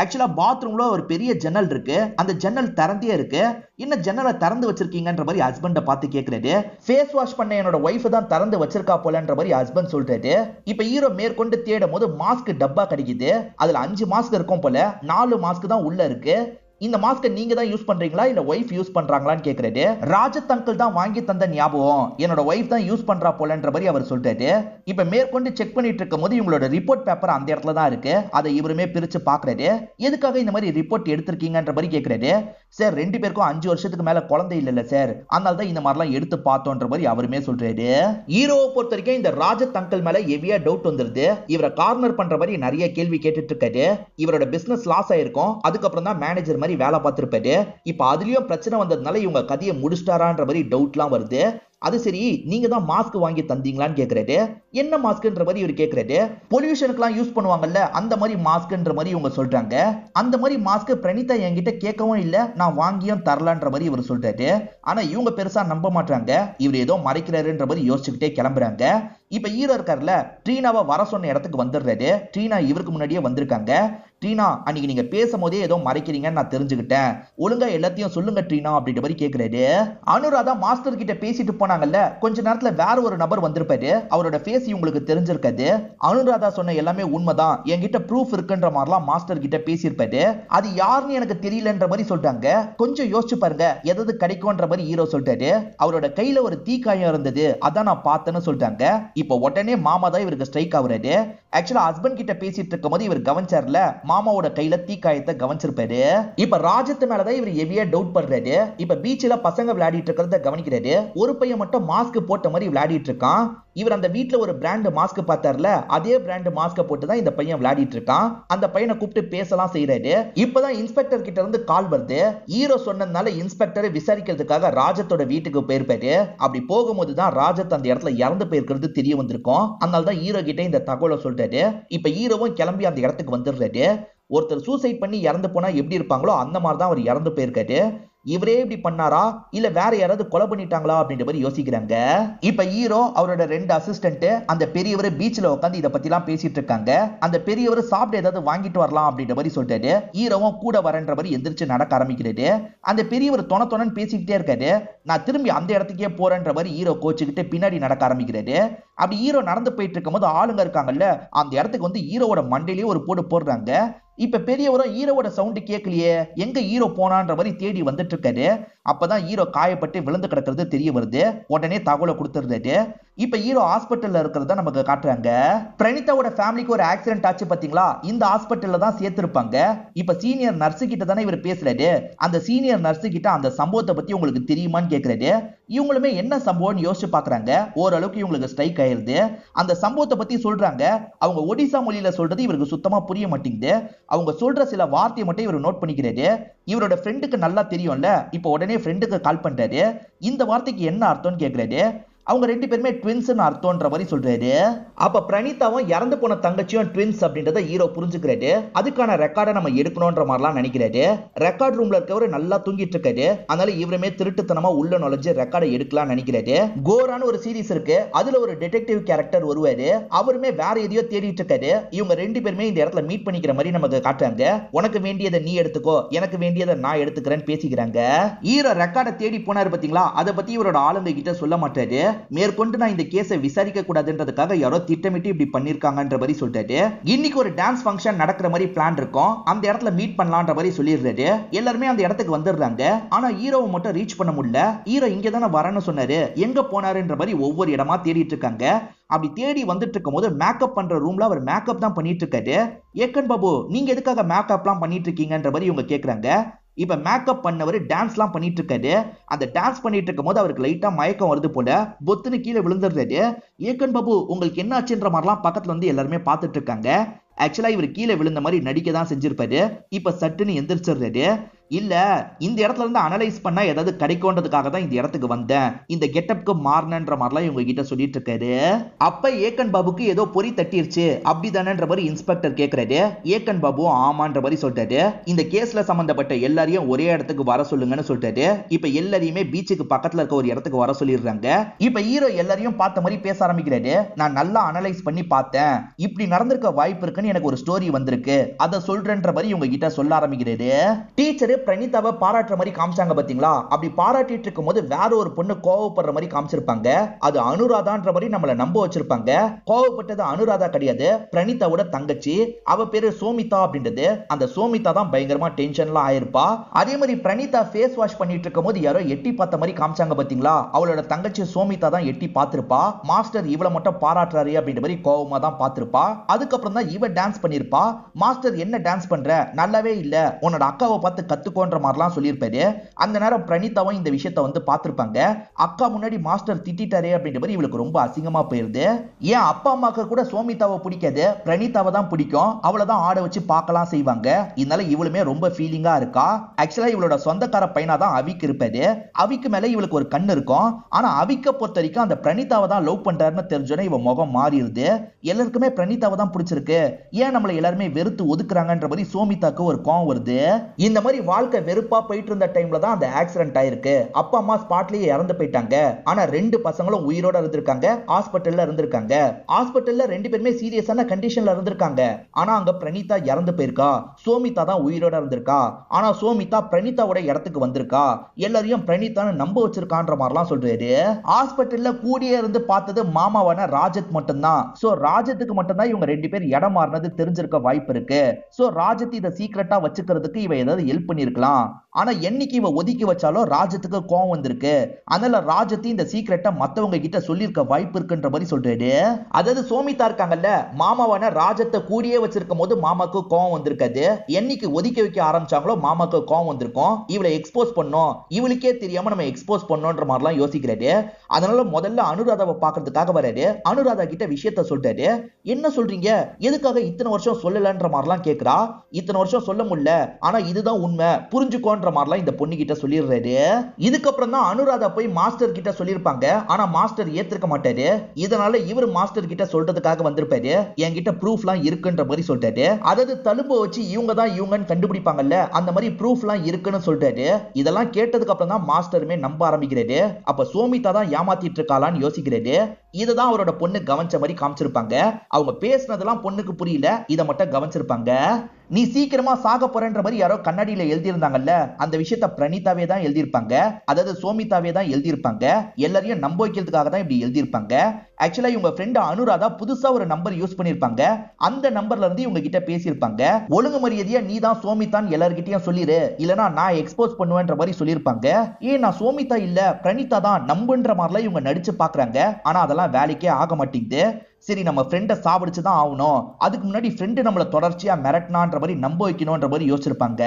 ஆக்சுவலா பாத்ரூம்ல ஒரு பெரிய ஜன்னல் இருக்கு, அந்த ஜன்னல் திறந்தே இருக்கு. என்ன ஜன்னலை திறந்து வச்சிருக்கீங்கன்ற மாதிரி ஹஸ்பண்ட பார்த்து கேக்குறாரு. ஃபேஸ் வாஷ் பண்ண என்னோட ஒய்ஃப் தான் திறந்து வச்சிருக்கா போலன்ற மாதிரி ஹஸ்பண்ட் சொல்றாரு. இப்ப ஹீரோ மேற்கொண்டு தேடும் போது மாஸ்க் டப்பா கிடைக்குது. அதுல 5 மாஸ்க் இருக்கும் போல, 4 மாஸ்க் தான் உள்ள இருக்கு. இந்த மாஸ்க் நீங்க தான் யூஸ் பண்றீங்களா இல்ல ஒய்ஃப் யூஸ் பண்றாங்களான்னு கேக்குறாரு. ராஜத் அங்கிள் தான் வாங்கி தந்த ஞாபகம், என்னோட ஒய்ஃப் தான் யூஸ் பண்றா போலன்ற மாதிரி அவர் சொல்றாரு. இப்ப மேற்கொண்டு செக் பண்ணிட்டு இருக்கும் போது இவங்களோட ரிப்போர்ட் பேப்பர் அந்த இடத்துல தான் இருக்கு. அதை இவருமே பிரிச்சு பாக்குறாரு. எதுக்காக இந்த மாதிரி ரிப்போர்ட் எடுத்திருக்கீங்கன்ற மாதிரி கேக்குறாரு. சார், 2 பேருக்கும் 5 வருஷத்துக்கு மேல குழந்தை இல்ல சார், அதனால தான் இந்த மாதிரிலாம் எடுத்து பார்த்தோன்ற மாதிரி அவருமே சொல்றாரு. ஹீரோவை பொறுத்த வரைக்கும் இந்த ராஜத் அங்கிள் மேல ஹெவியா டவுட் வந்துருது. இவரை கார்னர் பண்ற மாதிரி நிறைய கேள்வி கேட்டுட்டு இருக்காரு. இவரோட பிசினஸ் லாஸ் ஆயிருக்கும், அதுக்கப்புறம் தான் மேனேஜர் மாதிரி வேலை பார்த்திருப்பாரு. இப்ப அதுலயும் பிரச்சனை வந்ததுனால இவங்க கதையை முடிச்சிட்டாரான்ற மாதிரி டவுட்லாம் வருது. அது சரி, நீங்க தான் மாஸ்க் வாங்கி தந்தீங்களான்னு கேக்குறாரு. என்ன மாஸ்க்ன்ற மாதிரி இவர் கேக்குறாரு. பொல்யூஷனுக்குலாம் யூஸ் பண்ணுவாங்கல்ல, அந்த மாதிரி மாஸ்க்ன்ற மாதிரி இவங்க சொல்றாங்க. அந்த மாதிரி மாஸ்க் பிரணீதா என்கிட்ட கேட்கவும் இல்ல, நான் வாங்கியும் தரலன்ற மாதிரி இவர் சொல்றாரு. ஆனா இவங்க பெருசா நம்ப மாட்டாங்க. இவர் ஏதோ மறைக்கிறாருன்ற மாதிரி யோசிச்சுக்கிட்டே கிளம்புறாங்க. இப்ப ஹீரோ இருக்காருல, ட்ரீனாவை வர சொன்ன இடத்துக்கு வந்துடுறாரு. ட்ரீனா இவருக்கு முன்னாடியே வந்திருக்காங்க. ட்ரீனா, அன்னைக்கு நீங்க பேசும்போதே ஏதோ மறைக்கிறீங்கன்னு நான் தெரிஞ்சுக்கிட்டேன், ஒழுங்கா எல்லாத்தையும் சொல்லுங்க ட்ரீனா அப்படின்ற மாதிரி கேக்குறாரு. அனுராதா மாஸ்டர் கிட்ட பேசிட்டு போனாங்கல்ல, கொஞ்ச நேரத்துல வேற ஒரு நபர் வந்திருப்பாரு. அவரோட ஃபேஸ் உங்களுக்கு தெரிஞ்சிருக்காது. அனுராதா சொன்ன எல்லாமே உண்மைதான், என்கிட்ட ப்ரூஃப் இருக்குன்ற மாதிரிலாம் மாஸ்டர் கிட்ட பேசியிருப்பாரு. அது யாருன்னு எனக்கு தெரியலன்ற மாதிரி சொல்றாங்க. கொஞ்சம் யோசிச்சு பாருங்க, எதாவது கிடைக்கும்ன்ற மாதிரி ஹீரோ சொல்றாரு. அவரோட கையில ஒரு தீக்காயம் இருந்தது, அதான் நான் பார்த்தேன்னு சொல்றாங்க. இப்ப உடனே மாமா தான் இவருக்கு ஸ்ட்ரைக் ஆகுறாரு. ஆக்சுவலா ஹஸ்பண்ட் கிட்ட பேசிட்டு இருக்கும் போது இவர் கவனிச்சார்ல, மாமாவோட கையில தீக்காயத்தை கவனிச்சிருப்பாரு. இப்ப ராஜத்து மேலதான் இவர் ஹெவியா டவுட் பண்றாரு. இப்ப பீச்ல பசங்க விளையாடிட்டு இருக்கிறத கவனிக்கிறாரு. ஒரு பையன் மட்டும் மாஸ்க் போட்ட மாதிரி விளையாடிட்டு இருக்கான். இவர் அந்த வீட்ல ஒரு பிராண்ட் மாஸ்க் பார்த்தார்ல, அதே பிராண்ட் மாஸ்க போட்டு தான் இந்த பையன் விளையாடிட்டு இருக்கான். அந்த பையனை கூப்பிட்டு பேசலாம் செய்யறாரு. இப்பதான் இன்ஸ்பெக்டர் கிட்ட இருந்து கால் வருது. ஹீரோ சொன்னதுனால இன்ஸ்பெக்டர் விசாரிக்கிறதுக்காக ராஜத்தோட வீட்டுக்கு போயிருப்பாரு. அப்படி போகும்போது தான் ராஜத் அந்த இடத்துல இறந்து போயிருக்கிறது தெரிய வந்திருக்கும். அதனால தான் ஹீரோ கிட்ட இந்த தகவலை சொல்றாரு. இப்ப ஹீரோவும் கிளம்பி அந்த இடத்துக்கு வந்துடுறாரு. ஒருத்தர் சூசைட் பண்ணி இறந்து போனா எப்படி இருப்பாங்களோ அந்த மாதிரி தான் அவர் இறந்து போயிருக்காரு. இவரே இப்படி பண்ணாரா இல்ல வேற யாராவது கொலை பண்ணிட்டாங்களா அப்படின்ற மாதிரி யோசிக்கிறாங்க. இப்ப ஹீரோ அவரோட 2 அசிஸ்டன்ட் அந்த பெரியவர் பீச்ல உட்காந்து இத பத்தி எல்லாம் பேசிட்டு இருக்காங்க. அந்த பெரியவர் சாப்பிட்டு ஏதாவது வாங்கிட்டு வரலாம் அப்படின்ற மாதிரி சொல்றாரு. ஹீரோவும் கூட வரன்ற மாதிரி எந்திரிச்சு நடக்க ஆரம்பிக்கிறாரு. அந்த பெரியவர் தொணன்னு பேசிக்கிட்டே இருக்காரு. நான் திரும்பி அந்த இடத்துக்கே போறேன்ற மாதிரி ஹீரோ கோச்சுக்கிட்டு பின்னாடி நடக்க ஆரம்பிக்கிறாரு. அப்படி ஹீரோ நடந்து போயிட்டு இருக்கும் போது ஆளுங்க இருக்காங்கல்ல, அந்த இடத்துக்கு வந்து ஹீரோவோட மண்டையிலேயே ஒரு போடு போடுறாங்க. இப்ப பெரியவரும் ஹீரோவோட சவுண்ட் கேட்கலையே, எங்க ஹீரோ போனான்ற மாதிரி தேடி வந்துட்டு இருக்காரு. அப்பதான் ஹீரோ காயப்பட்டு விழுந்து கிடக்கிறது தெரிய வருது. உடனே தகவலை கொடுத்துருந்தாரு. இப்ப ஹீரோ ஹாஸ்பிட்டல்ல இருக்கிறத நமக்கு காட்டுறாங்க. பிரணீதாவோட ஃபேமிலிக்கு ஒரு ஆக்சிடென்ட் ஆச்சு பாத்தீங்களா, இந்த ஹாஸ்பிட்டல்ல தான் சேர்த்திருப்பாங்க. இப்ப சீனியர் நர்ஸ் கிட்ட தானே இவர் பேசுறாரு. அந்த சீனியர் நர்ஸ் கிட்ட அந்த சம்பவத்தை பத்தி உங்களுக்கு தெரியுமான்னு கேக்குறாரு. இவங்களுமே என்ன சம்பவம்னு யோசிச்சு பாக்குறாங்க. ஓரளவுக்கு இவங்களுக்கு ஸ்ட்ரைக் ஆயிருது. அந்த சம்பவத்தை பத்தி சொல்றாங்க. அவங்க ஒடிசா மொழியில சொல்றது இவருக்கு சுத்தமா புரிய மாட்டேங்குது. அவங்க சொல்ற சில வார்த்தையை மட்டும் இவர் நோட் பண்ணிக்கிறாரு. இவரோட ஃப்ரெண்டுக்கு நல்லா தெரியும்ல. இப்ப உடனே ஃப்ரெண்டுக்கு கால் பண்றாரு. இந்த வார்த்தைக்கு என்ன அர்த்தம்னு கேக்குறாரு. அவங்க 2 பேருமே ட்வின்ஸ்னு அர்த்தம்ன்ற மாதிரி சொல்றாரு. அப்ப பிரணீதாவும் இறந்து போன தங்கச்சியும் ட்வின்ஸ் அப்படின்றத ஹீரோ புரிஞ்சுக்கிறாரு. அதுக்கான ரெக்கார்டை நம்ம எடுக்கணும்ன்ற மாதிரிலாம் நினைக்கிறாரு. ரெக்கார்ட் ரூம்ல இருக்கவர் நல்லா தூங்கிட்டு இருக்காரு. அதனால இவருமே திருட்டுத்தனமா உள்ள நுழைஞ்சு ரெக்கார்டை எடுக்கலாம் நினைக்கிறாரு. கோரான ஒரு சீரிஸ் இருக்கு, அதுல ஒரு டிடெக்டிவ் கேரக்டர் வருவாரு. அவருமே வேற எதையோ தேடிட்டு இருக்காரு. இவங்க 2 பேருமே இந்த இடத்துல மீட் பண்ணிக்கிற மாதிரி நமக்கு காட்டுறாங்க. உனக்கு வேண்டியதை நீ எடுத்துக்கோ, எனக்கு வேண்டியதை நான் எடுத்துக்கிறேன்னு பேசிக்கிறாங்க. ஹீரோ ரெக்கார்டை தேடி போனாரு பாத்தீங்களா, அதை பத்தி இவரோட ஆளுங்க கிட்ட சொல்ல மாட்டாரு. மேற்கொண்டு நான் இந்த கேஸை விசாரிக்க கூடாதுன்றதுக்காக யாரோ திட்டமிட்டு இப்படி பண்ணிருக்காங்கன்ற மாதிரி சொல்றாரு. இன்னைக்கு ஒரு டான்ஸ் ஃபங்க்ஷன் நடக்கிற மாதிரி பிளான் இருக்கும், அந்த இடத்துல மீட் பண்ணலாம்ன்ற மாதிரி சொல்லிடுறாரு. எல்லாருமே அந்த இடத்துக்கு வந்துடுறாங்க. ஆனா ஹீரோவை மட்டும் ரீச் பண்ண முடியல. ஹீரோ இங்க தானே வரேன்னு சொன்னாரு, எங்க போனாருன்ற மாதிரி ஒவ்வொரு இடமா தேடிட்டு இருக்காங்க. அப்படி தேடி வந்துட்டு இருக்கும் போது மேக்கப் பண்ற ரூம்ல அவர் மேக்கப் தான் பண்ணிட்டு இருக்காரு. ஏக்கன் பாபு, நீங்க எதுக்காக மேக்கப்லாம் பண்ணிட்டு இருக்கீங்கன்ற மாதிரி இவங்க கேக்குறாங்க. இப்ப மேக்கப் பண்ணவர் டான்ஸ்லாம் பண்ணிட்டு இருக்காரு. அந்த டான்ஸ் பண்ணிட்டு இருக்கும் போது அவருக்கு லைட்டா மயக்கம் வருது போல, பொத்துன்னு கீழே விழுந்துடுறாரு. ஏக்கன் பாபு உங்களுக்கு என்ன ஆச்சுன்ற மாதிரிலாம் பக்கத்துல வந்து எல்லாருமே பார்த்துட்டு இருக்காங்க. ஆக்சுவலா இவர் கீழே விழுந்த மாதிரி நடிக்க தான் செஞ்சிருப்பாரு. இப்ப சட்டுன்னு எந்திரிச்சிடுறாரு. இல்ல, இந்த இடத்துல இருந்து அனலைஸ் பண்ணா ஏதாவது கிடைக்கும்ன்றதுக்காக தான் இந்த இடத்துக்கு வந்தேன், இந்த கெட்டப்க்கு மாறினன்ற மாதிரிலாம் இவங்க கிட்ட சொல்லிட்டு இருக்காரு. அப்ப ஏக்கன் பாபுக்கு ஏதோ பொறி தட்டிருச்சு அப்படிதானன்ற மாதிரி இன்ஸ்பெக்டர் கேக்குறாரு. ஏக்கன் பாபு ஆமான்ற மாதிரி சொல்றாரு. இந்த கேஸ்ல சம்பந்தப்பட்ட எல்லாரையும் ஒரே இடத்துக்கு வர சொல்லுங்கன்னு சொல்றாரு. இப்ப எல்லாரையுமே பீச்சுக்கு பக்கத்துல இருக்க ஒரு இடத்துக்கு வர சொல்லிடுறாங்க. இப்ப ஹீரோ எல்லாரையும் பார்த்த மாதிரி பேச ஆரம்பிக்கிறாரு. நான் நல்லா அனலைஸ் பண்ணி பார்த்தேன், இப்படி நடந்திருக்க வாய்ப்பு இருக்குன்னு எனக்கு ஒரு ஸ்டோரி வந்திருக்கு, அதை சொல்றேன்ற மாதிரி இவங்க கிட்ட சொல்ல ஆரம்பிக்கிறாரு. டீச்சர் பிரணீதாவை பாராட்டுற மாதிரி காமிச்சாங்க பாத்தீங்களா, அப்படி பாராட்டிட்டு இருக்கும் போது வேற ஒரு பொண்ணு கோவப்படுற மாதிரி காமிச்சிருப்பாங்க. அது அனுராதான்ற மாதிரி நம்மள நம்ப வச்சிருப்பாங்க. கோவப்பட்டது அனுராதா கிடையாது, பிரணீதாவோட தங்கச்சி. அவ பேரு சோமிதா அப்படின்றது. அந்த சோமிதா தான் பயங்கரமா டென்ஷன்லாம் ஆயிருப்பா. அதே மாதிரி பிரணீதா ஃபேஸ் வாஷ் பண்ணிட்டு இருக்கும் போது யாரோ எட்டி பார்த்த மாதிரி காமிச்சாங்க பாத்தீங்களா, அவளோட தங்கச்சி சோமிதா தான் எட்டி பார்த்திருப்பா. மாஸ்டர் இவளை மட்டும் பாராட்டுறாரு அப்படின்ற மாதிரி கோவமா தான் பார்த்திருப்பா. அதுக்கப்புறம் தான் இவ டான்ஸ் பண்ணிருப்பா. மாஸ்டர் என்ன டான்ஸ் பண்ற, நல்லாவே இல்ல, உன்னோட அக்காவை பார்த்து கத்துக்கோன்ற மாதிரிலாம் சொல்லியிருப்பாரு. அந்த நேரம் பிரணீதாவும் இந்த விஷயத்தை வந்து பார்த்திருப்பாங்க. அக்கா முன்னாடி மாஸ்டர் திட்டாரே அப்படின்ற மாதிரி இவளுக்கு ரொம்ப அசிங்கமா போயிருது. ஏன் அப்பா அம்மாக்கு கூட சோமிதாவை பிடிக்காது, பிரணீதாவை தான் பிடிக்கும். அவளை தான் ஆட வச்சு பார்க்கலாம் செய்வாங்க. இதனால இவளுமே ரொம்ப ஃபீலிங்கா இருக்கா. ஆக்சுவலா இவளோட சொந்தக்கார பையனா தான் அவிக்கு இருப்பாரு. அவிக்கு மேல இவளுக்கு ஒரு கண்ணு இருக்கும். ஆனா அவிக்க பொறுத்த வரைக்கும் அந்த பிரணீதாவை தான் லவ் பண்றாருன்னு தெரிஞ்சோன்னே இவ முகம் மாறிடுது. எல்லாருக்குமே பிரணீதாவை தான் பிடிச்சிருக்கு, ஏன் நம்மளை எல்லாருமே வெறுத்து ஒதுக்குறாங்கன்ற மாதிரி சோமிதாக்கு ஒரு கோவம் வருது. இந்த மாதிரி வாழ்க்கை வெறுப்பா போயிட்டு இருந்த டைம்ல தான் அந்த ஆக்சிடென்ட் ஆயிருக்கு. அப்பா அம்மா ஸ்பாட்லயே இறந்து போயிட்டாங்க. ஆனா 2 பசங்களும் உயிரோட இருந்திருக்காங்க, ஹாஸ்பிட்டல்ல இருந்திருக்காங்க. ஹாஸ்பிட்டல்ல 2 பேருமே சீரியஸான கண்டிஷன்ல இருந்திருக்காங்க. ஆனா அங்க பிரணீதா இறந்து போயிருக்கா, சோமிதா தான் உயிரோட இருந்திருக்கா. ஆனா சோமிதா பிரணீதாவோட இடத்துக்கு வந்திருக்கா. எல்லாரையும் பிரணீதான்னு நம்ப வச்சிருக்கான்ற மாதிரிலாம் சொல்றாரு. ஹாஸ்பிட்டல்ல கூடியே இருந்து பார்த்தது மாமாவான ராஜத் மட்டும்தான். சோ ராஜத்துக்கு மட்டும்தான் இவங்க 2 பேர் இடம் மாறினது தெரிஞ்சிருக்க வாய்ப்பு இருக்கு. சோ ராஜத் இதை சீக்கிரட்டா வச்சுக்கிறதுக்கு இவ ஏதாவது ஹெல்ப் பண்ணி பண்ணிருக்கலாம். ஆனா என்னைக்கு இவ ஒதுக்கி வச்சாலும் ராஜத்துக்கு கோவம் வந்திருக்கு. அதனால ராஜத்தை இந்த சீக்கிரட்டை மத்தவங்க கிட்ட சொல்லிருக்க வாய்ப்பு இருக்குன்ற மாதிரி சொல்றாரு. அதாவது சோமிதா இருக்காங்கல்ல, மாமாவான ராஜத்தை கூடியே வச்சிருக்கும் போது மாமாக்கு கோவம் வந்திருக்காது. என்னைக்கு ஒதுக்கி வைக்க ஆரம்பிச்சாங்களோ மாமாக்கு கோவம் வந்திருக்கும். இவளை எக்ஸ்போஸ் பண்ணோம், இவளுக்கே தெரியாம நம்ம எக்ஸ்போஸ் பண்ணோன்ற மாதிரிலாம் யோசிக்கிறாரு. அதனால முதல்ல அனுராதாவை பாக்குறதுக்காக வராரு. அனுராதா கிட்ட விஷயத்த சொல்றாரு. என்ன சொல்றீங்க, எதுக்காக இத்தனை வருஷம் சொல்லலன்ற மாதிரிலாம் கேக்குறா. இத்தனை வருஷம் சொல்ல முடியல, ஆனா இதுதான் உண்மை, புரிஞ்சுக்கோன்ற மாதிரிலாம் இந்த பொண்ணு கிட்ட சொல்லிடுறாரு. இதுக்கப்புறம் தான் அனுராதா போய் மாஸ்டர் கிட்ட சொல்லியிருப்பாங்க. ஆனா மாஸ்டர் ஏத்துக்க மாட்டாரு. இதனால இவர் மாஸ்டர் கிட்ட சொல்றதுக்காக வந்திருப்பாரு. என்கிட்ட ப்ரூஃப்லாம் இருக்குன்ற மாதிரி சொல்றாரு. அதாவது தழும்பு வச்சு இவங்க தான் இவங்கன்னு கண்டுபிடிப்பாங்கல்ல, அந்த மாதிரி ப்ரூஃப்லாம் இருக்குன்னு சொல்றாரு. இதெல்லாம் கேட்டதுக்கு அப்புறம் தான் மாஸ்டருமே நம்ப ஆரம்பிக்கிறாரு. அப்ப சோமிதா தான் ஏமாத்திட்டு இருக்காளான்னு யோசிக்கிறாரு. இதுதான் அவரோட பொண்ணு கவனிச்ச மாதிரி காமிச்சிருப்பாங்க. அவங்க பேசினதெல்லாம் பொண்ணுக்கு புரியல, இதை மட்டும் கவனிச்சிருப்பாங்க. நீ சீக்கிரமா சாக போறன்ற மாதிரி யாரோ கண்ணாடியில எழுதியிருந்தாங்கல்ல, அந்த விஷயத்த பிரணீதாவே தான் எழுதியிருப்பாங்க. அதாவது சோமிதாவே தான் எழுதியிருப்பாங்க. எல்லாரையும் நம்ப வைக்கிறதுக்காக தான் இப்படி எழுதியிருப்பாங்க. ஆக்சுவலா இவங்க ஃப்ரெண்ட் அனுராதா புதுசா ஒரு நம்பர் யூஸ் பண்ணிருப்பாங்க. அந்த நம்பர்ல இருந்து இவங்க கிட்ட பேசியிருப்பாங்க. ஒழுங்கு மரியாதையா நீ தான் சோமிதான் எல்லார்கிட்டயும் சொல்லிரு, இல்லனா நான் எக்ஸ்போஸ் பண்ணுவேன்ற மாதிரி சொல்லியிருப்பாங்க. ஏன் நான் சோமிதா இல்ல பிரணீதா தான் நம்புன்ற மாதிரிலாம் இவங்க நடிச்சு பாக்குறாங்க. ஆனா அதெல்லாம் வேலைக்கே ஆக மாட்டேங்குது. சரி நம்ம ஃப்ரெண்டை சாவடிச்சுதான் ஆகணும், அதுக்கு முன்னாடி ஃப்ரெண்டு நம்மள தொடர்ச்சியா மிரட்டினான்ற மாதிரி நம்ப வைக்கணும்ன்ற மாதிரி யோசிச்சிருப்பாங்க.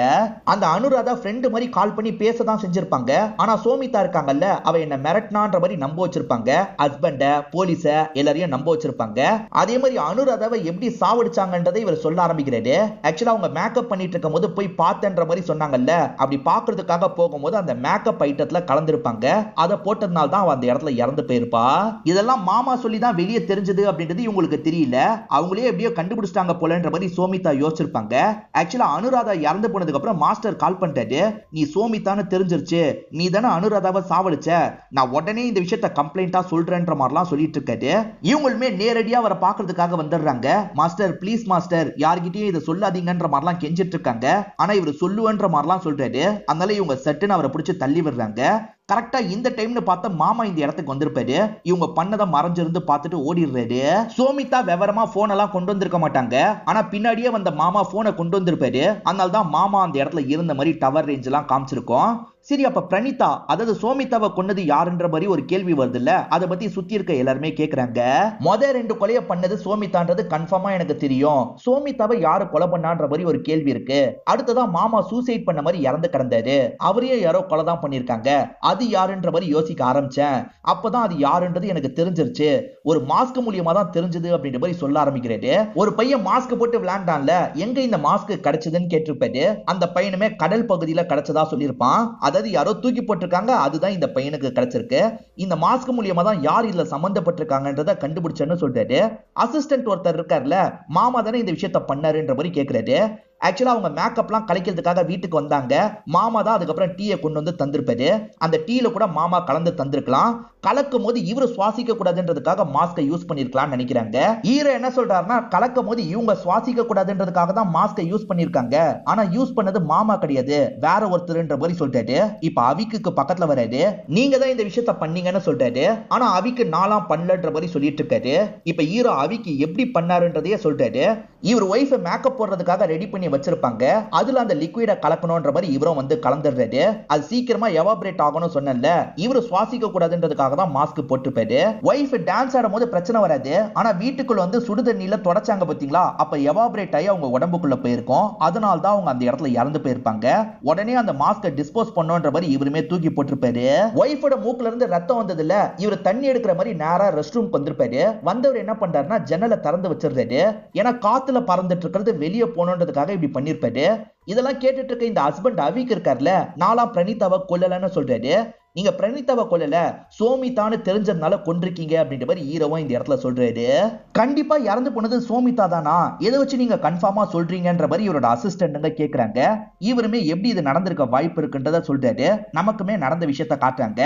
அந்த அனுராதா ஃப்ரெண்டு மாதிரி கால் பண்ணி பேசதான் செஞ்சிருப்பாங்க. ஆனா சோமிதா இருக்காங்கல்ல, அவ என்ன மிரட்டினான்ற மாதிரி நம்ப வச்சிருப்பாங்க. ஹஸ்பண்ட, போலீஸ எல்லாரையும் நம்ப வச்சிருப்பாங்க. அதே மாதிரி அனுராதாவை எப்படி சாவடிச்சாங்கன்றதை இவர் சொல்ல ஆரம்பிக்கிறாரு. ஆக்சுவலா அவங்க மேக்கப் பண்ணிட்டு இருக்கும் போது போய் பார்த்தன்ற மாதிரி சொன்னாங்கல்ல, அப்படி பாக்குறதுக்காக போகும்போது அந்த மேக்கப் ஐட்டத்துல கலந்துருப்பாங்க. அதை போட்டதுனால தான் அவ அந்த இடத்துல இறந்து போயிருப்பா. இதெல்லாம் மாமா சொல்லி தான் வெளியே தெரிஞ்சது அப்படின்னு இவங்களுக்கு தெரியல. அவங்களே எப்படியோ கண்டுபிடிச்சிட்டாங்க போலன்ற மாதிரி சோமிதா யோசிச்சிருப்பாங்க. ஆக்சுவலா அனுராதா இறந்து போனதுக்கு அப்புறம் மாஸ்டர் கால் பண்ணிட்டாரு. நீ சோமிதான்னு தெரிஞ்சிருச்சு, நீ தானே அனுராதாவை சாவடிச்ச, நான் உடனே இந்த விஷயத்தை கம்ப்ளைண்டா சொல்றேன்ற மாதிரிலாம் சொல்லிட்டு இருக்காரு. இவங்களுமே நேரடியா அவரை பாக்குறதுக்காக வந்துடுறாங்க. மாஸ்டர் ப்ளீஸ் மாஸ்டர், யார்கிட்டயும் இதை சொல்லாதீங்கன்ற மாதிரிலாம் கெஞ்சிட்டு இருக்காங்க. ஆனா இவர் சொல்லுவேன்ற மாதிரிலாம் சொல்றாரு. அதனால இவங்க சட்டுன்னு அவரை பிடிச்சி தள்ளி விடுறாங்க. கரெக்டா இந்த டைம்னு பார்த்த மாமா இந்த இடத்துக்கு வந்திருப்பாரு. இவங்க பண்ணதை மறைஞ்சிருந்து பார்த்துட்டு ஓடிடுறாரு. சோமிதா விவரமா போன் எல்லாம் கொண்டு வந்திருக்க மாட்டாங்க. ஆனா பின்னாடியே வந்த மாமா போனை கொண்டு வந்திருப்பாரு. அதனால தான் மாமா அந்த இடத்துல இருந்த மாதிரி டவர் ரேஞ்ச் எல்லாம் காமிச்சிருக்கோம். சரி அப்ப பிரணீதா, அதாவது சோமிதாவை கொன்னது யாருன்ற மாதிரி ஒரு கேள்வி வருது இல்ல, அதை பத்தி சுத்தி இருக்க எல்லாருமே கேக்குறாங்க. மொத 2 கொலையை பண்ணது சோமிதான்றது கன்ஃபார்மா எனக்கு தெரியும். சோமிதாவை யாரு கொலை பண்ணான்ற மாதிரி ஒரு கேள்வி இருக்கு. அடுத்ததான் மாமா சூசைட் பண்ண மாதிரி இறந்து கிடந்தாரு, அவரையே யாரோ கொலை தான் பண்ணிருக்காங்க. அது யாருன்ற மாதிரி யோசிக்க ஆரம்பிச்சேன். அப்பதான் அது யாருன்றது எனக்கு தெரிஞ்சிருச்சு. ஒரு மாஸ்க் மூலியமா தான் தெரிஞ்சது அப்படின்ற மாதிரி சொல்ல ஆரம்பிக்கிறாரு. ஒரு பையன் மாஸ்க் போட்டு விளையாண்டான்ல, எங்க இந்த மாஸ்க் கிடைச்சதுன்னு கேட்டிருப்பாரு. அந்த பையனுமே கடல் பகுதியில கிடைச்சதா சொல்லியிருப்பான். அதாவது யாரோ தூக்கி போட்டிருக்காங்க, அதுதான் இந்த பையனுக்கு கிடைச்சிருக்கு. இந்த மாஸ்க் மூலியமா தான் யார் இதுல சம்பந்தப்பட்டிருக்காங்கன்றத கண்டுபிடிச்சேன்னு சொல்றாரு. அசிஸ்டன்ட் ஒருத்தர் இருக்காருல, மாமா தானே இந்த விஷயத்த பண்ணாருன்ற மாதிரி கேக்குறாரு. ஆக்சுவலா அவங்க மேக்கப்லாம் கலைக்கிறதுக்காக வீட்டுக்கு வந்தாங்க. மாமா தான் அதுக்கப்புறம் டீயை கொண்டு வந்து தந்திருப்பாரு. அந்த டீல கூட மாமா கலந்து தந்திருக்கலாம். கலக்கும் போது இவரு சுவாசிக்க கூடாதுன்றதுக்காக மாஸ்கை யூஸ் பண்ணிருக்கலாம்னு நினைக்கிறாங்க. ஹீரோ என்ன சொல்றாருன்னா, கலக்கும் போது இவங்க சுவாசிக்க கூடாதுன்றதுக்காக தான் மாஸ்கை யூஸ் பண்ணிருக்காங்க. ஆனா யூஸ் பண்ணது மாமா கிடையாது, வேற ஒருத்தருன்ற மாதிரி சொல்றாரு. இப்ப அவிக்கு பக்கத்துல வராது. நீங்க தான் இந்த விஷயத்த பண்ணீங்கன்னு சொல்றாரு. ஆனா அவிக்கு நாலாம் பண்ணலன்ற மாதிரி சொல்லிட்டு இருக்காரு. இப்ப ஹீரோ அவிக்கு எப்படி பண்ணாருன்றதையே சொல்றாரு. இவர் ஒய்ஃப் மேக்கப் போடுறதுக்காக ரெடி பண்ணி வச்சிருப்பாங்க. அதுல அந்த லிக்விட கலக்கணும்ன்ற மாதிரி இவரும் வந்து கலந்துடுறாரு. அது சீக்கிரமா எவாபரேட் ஆகணும் சொன்னல, இவரு சுவாசிக்க கூடாதுன்றதுக்காக தான் மாஸ்க் போட்டுப்பாரு. ஒய்ஃப் டான்ஸ் ஆடும் போது பிரச்சனை வராது. ஆனா வீட்டுக்குள்ள வந்து சுடு தண்ணியில தொடச்சாங்க பாத்தீங்களா, அப்ப எவாபரேட் ஆகி அவங்க உடம்புக்குள்ள போயிருக்கும். அதனால தான் அவங்க அந்த இடத்துல இறந்து போயிருப்பாங்க. உடனே அந்த மாஸ்கை டிஸ்போஸ் பண்ணோன்ற மாதிரி இவருமே தூக்கி போட்டிருப்பாரு. ஒய்ஃபோட மூக்குல இருந்து ரத்தம் வந்தது இல்ல, இவர் தண்ணி எடுக்கிற மாதிரி நேரா ரெஸ்ட் ரூம் வந்திருப்பாரு. வந்தவர் என்ன பண்றாருன்னா ஜன்னலை திறந்து வச்சிருந்தாரு. ஏன்னா காத்துல பறந்துட்டு இருக்கிறது வெளியே போனோன்றதுக்காக இப்படி பண்ணிருப்பாரு. இதெல்லாம் கேட்டுட்டு இருக்க இந்த ஹஸ்பண்ட் அவிக்கு இருக்காருல, நாலாம் பிரணீதாவை கொல்லலன்னு சொல்றாரு. நீங்க பிரணீதாவை கொல்லல, சோமிதான்னு தெரிஞ்சதுனால கொன்றிருக்கீங்க அப்படின்ற மாதிரி ஹீரோவும் இந்த இடத்துல சொல்றாரு. கண்டிப்பா இறந்து போனது சோமிதா தானா, எதை வச்சு நீங்க கன்ஃபார்மா சொல்றீங்கன்ற மாதிரி இவரோட அசிஸ்டன்ட்ங்க கேக்குறாங்க. இவருமே எப்படி இது நடந்திருக்க வாய்ப்பு இருக்குன்றத சொல்றாரு. நமக்குமே நடந்த விஷயத்த காட்டுறாங்க.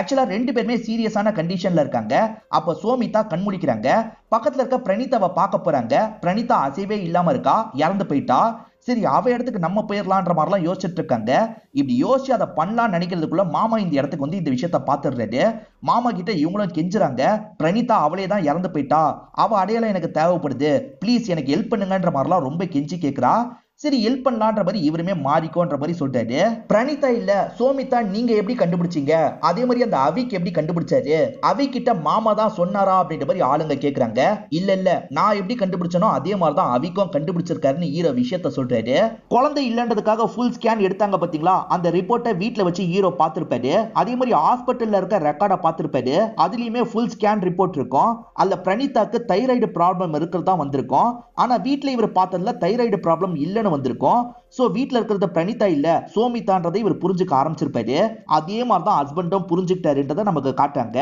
ஆக்சுவலா 2 பேருமே சீரியஸான கண்டிஷன்ல இருக்காங்க. அப்ப சோமிதா கண்முழிக்கிறாங்க. பக்கத்துல இருக்க பிரணீதாவை பார்க்க போறாங்க. பிரணீதா அசைவே இல்லாம இருக்கா, இறந்து போயிட்டா. சரி அவ இடத்துக்கு நம்ம போயிடலான்ற மாதிரிலாம் யோசிச்சுட்டு இருக்காங்க. இப்படி யோசிச்சு அதை பண்ணலாம்னு நினைக்கிறதுக்குள்ள மாமா இந்த இடத்துக்கு வந்து இந்த விஷயத்த பாத்துடுறாரு. மாமா கிட்ட இவங்களும் கெஞ்சுறாங்க. பிரணீதா அவளே தான் இறந்து போயிட்டா, அவ அடையாளம் எனக்கு தேவைப்படுது, பிளீஸ் எனக்கு ஹெல்ப் பண்ணுங்கன்ற மாதிரிலாம் ரொம்ப கெஞ்சி கேட்கிறா. சரி ஹெல்ப் பண்ணலான்ற மாதிரி இவருமே மாறிக்கோன்ற மாதிரி சொல்றாரு. பிரணீதா இல்ல சோமிதா நீங்க எப்படி கண்டுபிடிச்சீங்க, அதே மாதிரி அந்த அவிக் எப்படி கண்டுபிடிச்சாரு, அவி கிட்ட மாமா தான் சொன்னாரா அப்படின்ற மாதிரி ஆளுங்க கேக்குறாங்க. இல்ல நான் எப்படி கண்டுபிடிச்சனோ அதே மாதிரி தான் அவிக்கும் கண்டுபிடிச்சிருக்காருன்னு ஹீரோ விஷயத்த சொல்றாரு. குழந்தை இல்லன்றதுக்காக ஃபுல் ஸ்கேன் எடுத்தாங்க பாத்தீங்களா, அந்த ரிப்போர்ட்டை வீட்ல வச்சு ஹீரோ பார்த்திருப்பாரு. அதே மாதிரி ஹாஸ்பிட்டல்ல இருக்க ரெக்கார்டை பார்த்திருப்பாரு. அதுலயுமே ஃபுல் ஸ்கேன் ரிப்போர்ட் இருக்கும். அதுல பிரணீதாக்கு தைராய்டு ப்ராப்ளம் இருக்கிறதா வந்திருக்கும். ஆனா வீட்ல இவர் பார்த்ததுல தைராய்டு ப்ராப்ளம் இல்லன்னு வந்திருக்கும். சோ வீட்ல இருக்கிறது பிரணீதா இல்ல சோமிதான்றதை இவர் புரிஞ்சுக்க ஆரம்பிச்சிருப்பாரு. அதே மாதிரி தான் ஹஸ்பண்டும் புரிஞ்சுக்கிட்டாருன்றதை நமக்கு காட்டுறாங்க.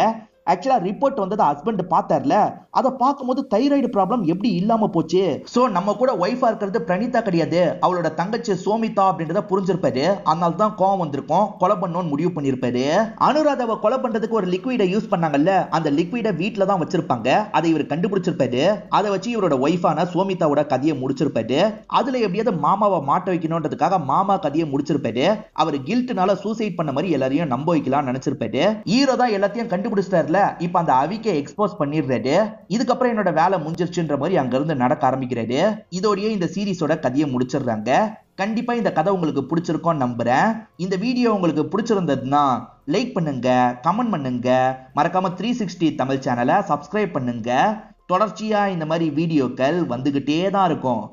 ஆக்சுவலா ரிப்போர்ட் வந்தது ஹஸ்பண்ட் பார்த்தார்ல, அதை பார்க்கும்போது தைராய்டு ப்ராப்ளம் எப்படி இல்லாம போச்சு. சோ நம்ம கூட ஒய்ஃபா இருக்கிறது பிரணீதா கிடையாது, அவளோட தங்கச்சி சோமிதா அப்படின்றத புரிஞ்சிருப்பாரு. அதனால தான் கோவம் வந்திருக்கும், கொலை பண்ணணும்னு முடிவு பண்ணிருப்பாரு. அனுராதாவை கொலை பண்றதுக்கு ஒரு லிக்விடை யூஸ் பண்ணாங்கல்ல, அந்த லிக்விடை வீட்ல தான் வச்சிருப்பாங்க. அதை இவர் கண்டுபிடிச்சிருப்பாரு. அதை வச்சு இவரோட ஒய்ஃபான சோமிதாவோட கதையை முடிச்சிருப்பாரு. அதுல எப்படியாவது மாமாவை மாட்ட வைக்கணும்ன்றதுக்காக மாமா கதையை முடிச்சிருப்பாரு. அவர் கில்ட்னால சூசைட் பண்ண மாதிரி எல்லாரையும் நம்ப வைக்கலாம் நினைச்சிருப்பாரு. ஹீரோ தான் எல்லாத்தையும் கண்டுபிடிச்சிட்டாரு. இப்ப அந்த அவிக்கை எக்ஸ்போஸ் பண்ணிடுறாரு. இதுக்கப்புறம் என்னோட வேலை முடிஞ்சிருச்சுன்ற மாதிரி அங்க இருந்து நடக்க ஆரம்பிக்கிறாரு. இதோடயே இந்த சீரிஸோட கதையை முடிச்சிடுறாங்க. கண்டிப்பா இந்த கதை உங்களுக்கு பிடிச்சிருக்கும் நம்புறேன். இந்த வீடியோ உங்களுக்கு பிடிச்சிருந்ததுன்னா லைக் பண்ணுங்க, கமெண்ட் பண்ணுங்க, மறக்காம 360 தமிழ் சேனலை சப்ஸ்கிரைப் பண்ணுங்க. தொடர்ச்சியா இந்த மாதிரி வீடியோக்கள் வந்துகிட்டே தான் இருக்கும்.